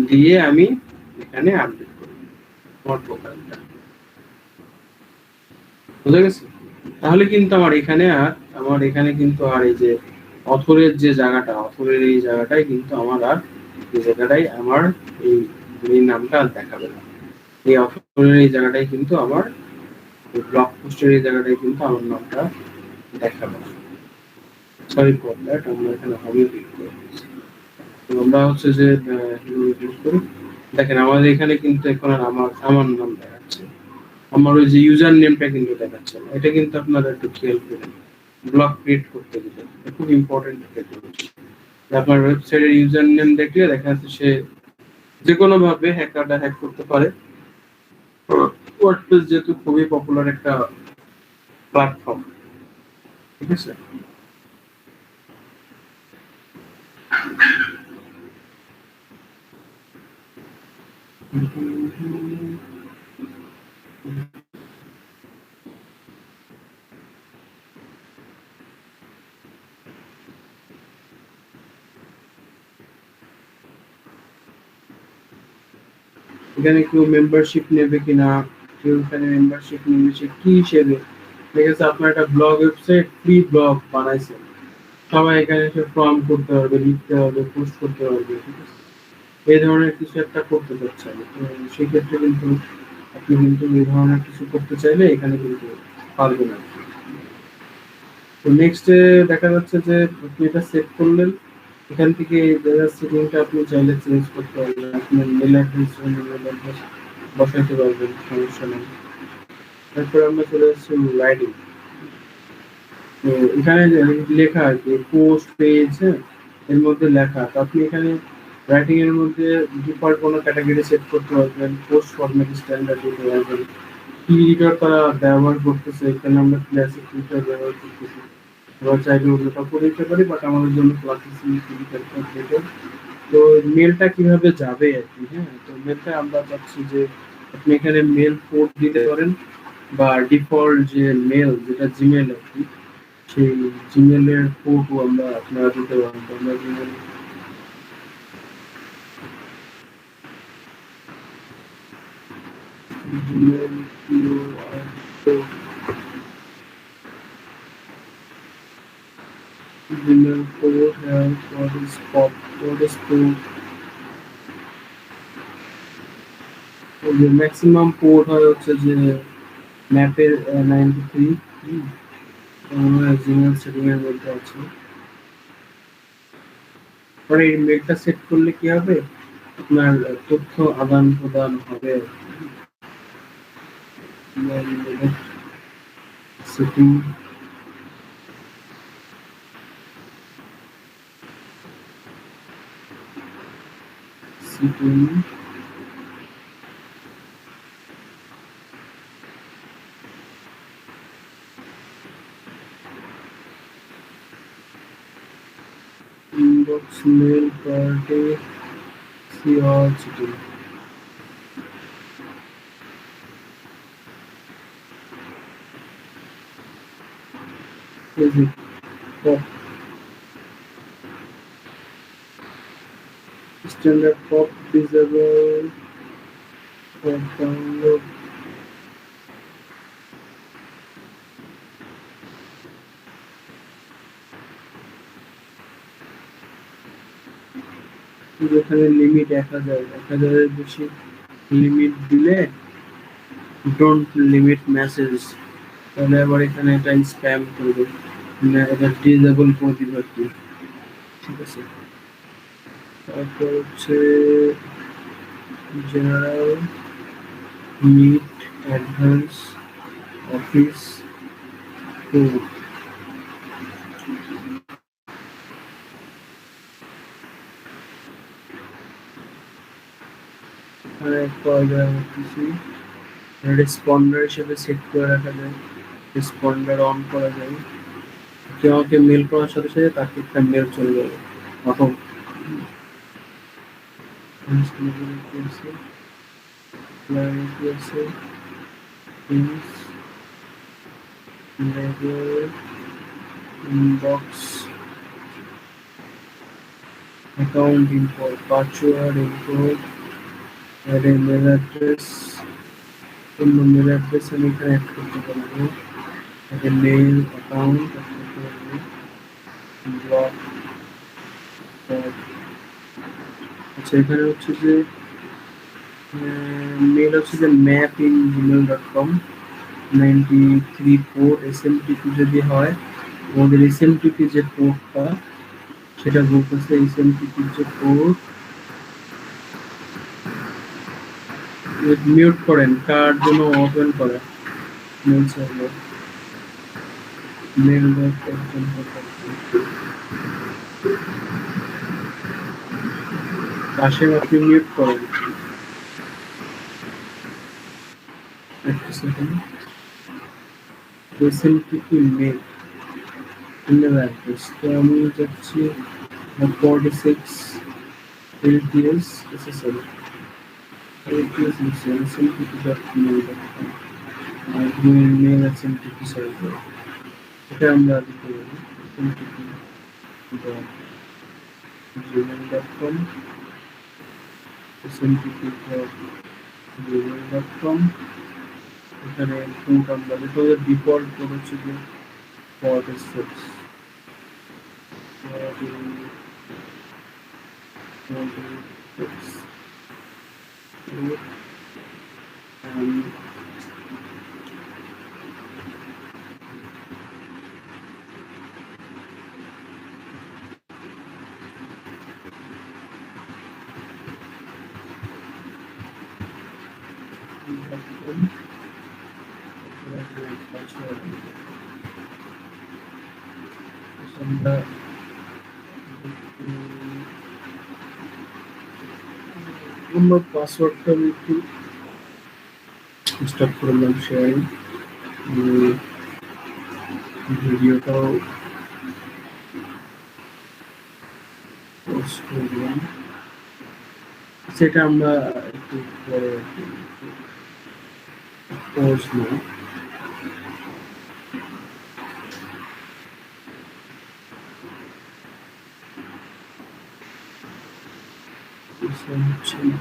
দিয়ে আমি এখানে আপডেট করব আমার প্রোফাইলটা। বুঝা গেছে? তাহলে কিন্তু আমার এখানে কিন্তু আর এই যে অথরের যে জায়গাটা, অথরের এই জায়গাটাই কিন্তু আমার আর এই জায়গাটাই আমার এই নামটা আর দেখাবে না। এই অথরের এই জায়গাটাই কিন্তু আমার, এই ব্লগ পোস্টের এই জায়গাটাই কিন্তু আমার নামটা দেখাবে না। সরি ফর দ্যাট, আমরা এখানে হবে ক্লিক করে দিচ্ছি। তো আমরা হচ্ছে যে ক্লিক করি, দেখেন আমাদের এখানে কিন্তু এখন আর আমার নাম দেখাচ্ছে, আমার ওই যে ইউজার নেমটা কিন্তু দেখাচ্ছে না। এটা কিন্তু আপনারা একটু খেয়াল করেন ব্লগ ক্রিয়েট করতে গেলে, এটা খুব ইম্পর্টেন্ট একটা জিনিস। আপনার ওয়েবসাইটের ইউজার নেম দেখলে দেখা যাচ্ছে সে যে কোনো ভাবে হ্যাকারটা হ্যাক করতে পারে। ওয়ার্ডপ্রেস যেহেতু খুবই পপুলার একটা প্ল্যাটফর্ম, ঠিক আছে? এখানে কেউ মেম্বারশিপ নেবে কিনা, কেউ এখানে মেম্বারশিপ নেবে সে কি হিসেবে, ঠিক আছে, আপনার একটা ব্লগ ওয়েবসাইট ফ্রি ব্লগ বানাইছেন, সবাই এখানে এসে ফর্ম করতে পারবে, লিখতে পারবে, পোস্ট করতে পারবে, ঠিক আছে, এই ধরনের কিছু একটা করতে চাচ্ছেন, তো সেক্ষেত্রে কিন্তু আপনি কিন্তু এই ধরনের কিছু করতে চাইলে এখানে কিন্তু পারবেন আর কি। তো নেক্সটে দেখা যাচ্ছে যে আপনি এটা সেট করলেন, এখান থেকে জায়গার সেটিংটা আপনি চাইলে চেঞ্জ করতে পারবেন, আপনার মেল অ্যাড্রেস বসাইতে পারবেন, সমস্যা নেই। তারপরে আমরা চলে যাচ্ছি রাইডিং। তো এখানে যে লেখা আর কি পোস্ট পেজ, হ্যাঁ, এর মধ্যে লেখা, তো আপনি এখানে রাইটিং এর মধ্যে ডিফল্ট কোনো ক্যাটাগরি সেট করতে পারবেন, পোস্ট ফরম্যাট স্ট্যান্ডার্ড দিতে পারবেন, কি এডিটর তারা ব্যবহার করতেছে, এখানে আমরা ক্লাসিক এডিটর ব্যবহার করতেছি, আমরা চাইলে ওটা করে দিতে পারি, বাট আমাদের জন্য ক্লাসিক এডিটর বেটার। তো মেলটা কিভাবে যাবে আর কি, হ্যাঁ, তো মেলটা আমরা চাচ্ছি যে আপনি এখানে মেল পোর্ট দিতে পারেন, বা ডিফল্ট যে মেল যেটা জিমেল আর কি, সেই জিমেলের পোর্টও আমরা আপনারা দিতে পারেন। তো আমরা Gmail Gmail Gmail port has what is port, যে ম্যাক্সিমাম পোর্ট হয় হচ্ছে যে ম্যাপের 93, আমরা জিমেল সেটিং এর মধ্যে আছে। পরে এই মেলটা সেট করলে কি হবে, আপনার তথ্য আদান প্রদান হবে। Setting setting inbox mail priority see all setting. Is it pop standard pop disable for download? যেখানে লিমিট 1000 এর বেশি লিমিট দিলে ডোন্ট লিমিট মেসেজ, তাহলে আবার এখানে এটা স্প্যাম করবে, মানে এটা ডিসেবল করে দিবে আর কি, ঠিক আছে। তারপর হচ্ছে general meet advance office code, কিছু রেসপন্ডার হিসেবে সেট করে রাখা যায়, রেসপন্ডার অন করা যায়, কেউ আমাকে মেল করার সাথে সাথে তাকে একটা মেল চলে যাবে তখন। Inbox account info, password info, add mail address, অন্য মেল অ্যাড্রেস আমি এখানে অ্যাড করতে পারবো, একটা মেল অ্যাকাউন্ট অ্যাড করতে পারবো, ব্লক। আচ্ছা এখানে হচ্ছে যে মেল হচ্ছে যে map in gmail.com 93 port SMTP যদি হয়, আমাদের এসএমটিপি যে পোর্টটা সেটা বলতেছে, এসএমটিপি যে পোর্ট মিউট করেন কার জন্য ওপেন করে মেল সার্ভার মেল পাশে আপনি মিউট করেন একটা second. SMTP mail email address, তো আমি যাচ্ছি 46 LTS SSL LTS SMTP.mail.com mail SMTP server, এটা আমরা দিতে পারি smtp.gmail.com smtp.mail.com gmail.com এখানে ইনপুট আমরা যেটা ডিফল্ট কোড হচ্ছে যে 46 and আমার পাসওয়ার্ডটা আমি একটু স্টার্ট করলাম শেয়ারিং ভিডিওটাও পোস্ট করলাম সেটা আমরা একটু পরে পোস্ট নেব হচ্ছে না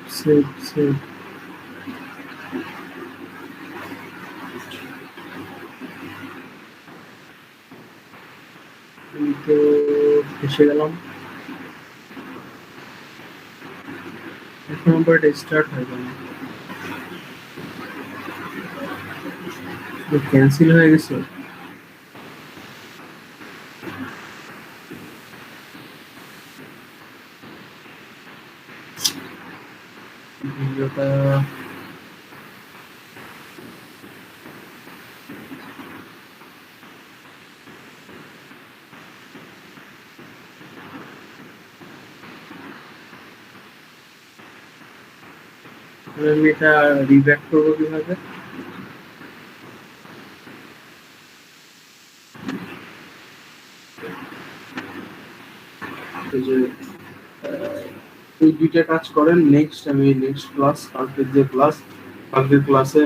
সেভ আমি তো এসে গেলাম এখন আবার এটা স্টার্ট হয়ে গেল ক্যান্সেল হয়ে গেছে ভিডিওটা আমি এটা রিব্যাক করবো কিভাবে এই যে এই দুইটা কাজ করেন নেক্সট আমি নেক্সট ক্লাস কালকের ক্লাসে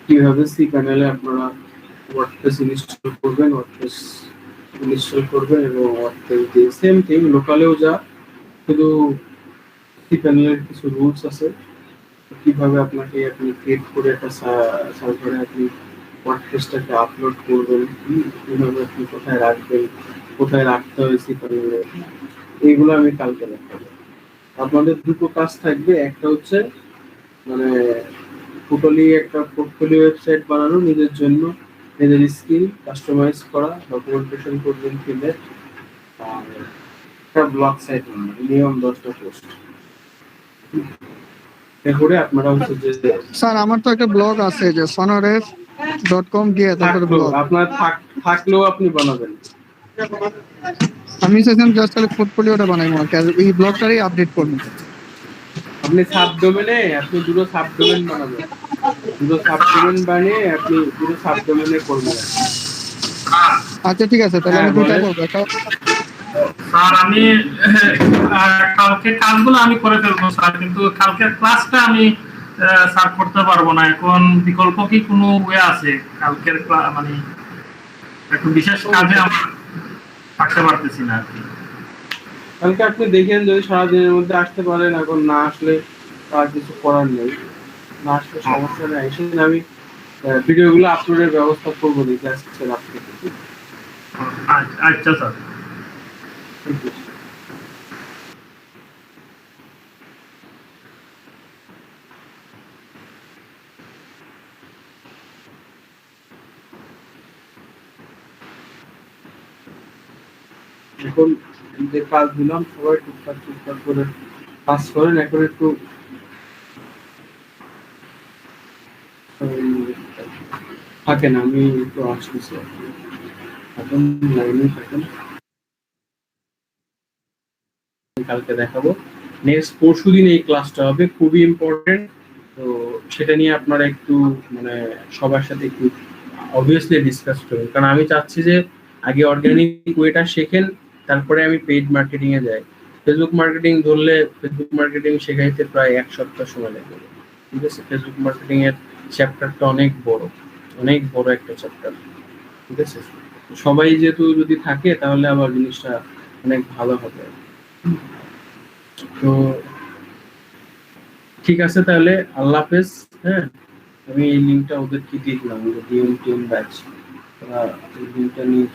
কিভাবে সি প্যানেলে আপনারা ওয়ার্ডপ্রেস ইনস্টল করবেন এবং ওয়ার্ডপ্রেস দিয়ে সেম থিং লোকালেও যা শুধু সি প্যানেলের কিছু রুলস আছে কিভাবে আপনি ক্রিয়েট করে একটা সার্ভারে আপনি ওয়ার্ডপ্রেসটাকে আপলোড করবেন কিভাবে আপনি কোথায় রাখবেন কোথায় রাখতে হবে সি প্যানেলে এইগুলো আমি কালকে দেখাবো আপনাদের দুটো কাজ থাকবে একটা হচ্ছে মানে টোটালি একটা পোর্টফোলিও ওয়েবসাইট বানানো নিজের জন্য নিজের স্কিল কাস্টমাইজ করা ডকুমেন্টেশন করবেন ফিলে আর একটা ব্লগ সাইট বানানো মিনিমাম 10টা পোস্ট এরপরে আপনারা হচ্ছে যে স্যার আমার তো একটা ব্লগ আছে যে sonoref.com গিয়ে তারপরে ব্লগ আপনার থাকলেও আপনি বানাবেন আমি চাইছিলাম জাস্ট খালি পোর্টফোলিওটা বানাইবো আর কি, আর এই ব্লগটারই আপডেট করবো। আপনি সাবডোমেনে আপনি দুটো সাবডোমেন বানাবেন দুটো সাবডোমেন বানিয়ে আপনি দুটো সাবডোমেনে করবেন আচ্ছা ঠিক আছে তাহলে আমি দুটা করবো একটা স্যার আমি কালকে কাজগুলো আমি করে ফেলবো স্যার কিন্তু কালকের ক্লাসটা আমি স্যার করতে পারবো না এখন বিকল্প কি কোনো ওয়ে আছে কালকের মানে একটু বিশেষ কাজে আমার থাকতে পারতেছি না আর কি কালকে আপনি দেখেন যদি সারাদিনের মধ্যে আসতে পারেন এখন না আসলে আর কিছু করার নেই না আসলে সমস্যা নেই এসে আমি ভিডিওগুলো আপলোডের ব্যবস্থা করবো দেখে আসছে রাত্রে আচ্ছা স্যার এখন যে কাজ দিলাম সবাই টুকটাক করে কাজ করেন এখন একটু থাকেন আমি একটু আসতেছি এখন লাইনে থাকেন কালকে দেখাবো। নেক্সট পরশু দিন এই ক্লাসটা হবে, খুবই ইম্পর্টেন্ট। তো সেটা নিয়ে আপনারা একটু মানে সবার সাথে একটু অবভিয়াসলি ডিসকাস করুন, কারণ আমি চাচ্ছি যে আগে অর্গানিক ওয়েটা শেখেন, তারপরে আমি পেইড মার্কেটিং এ যাই। ফেসবুক মার্কেটিং ধরলে ফেসবুক মার্কেটিং শেখাইতে প্রায় 1 সপ্তাহ সময় লাগবে, ঠিক আছে? ফেসবুক মার্কেটিং এর চ্যাপ্টারটা অনেক বড় একটা চ্যাপ্টার, ঠিক আছে? তো সবাই যেহেতু যদি থাকে তাহলে আবার জিনিসটা অনেক ভালো হবে। তো ঠিক আছে, তাহলে আল্লাহ হাফেজ। হ্যাঁ, আমি এই লিঙ্কটা ওদেরকে দিয়ে দিলাম, ডিএম টিম ব্যাচ, ওরা এই লিঙ্কটা নিয়ে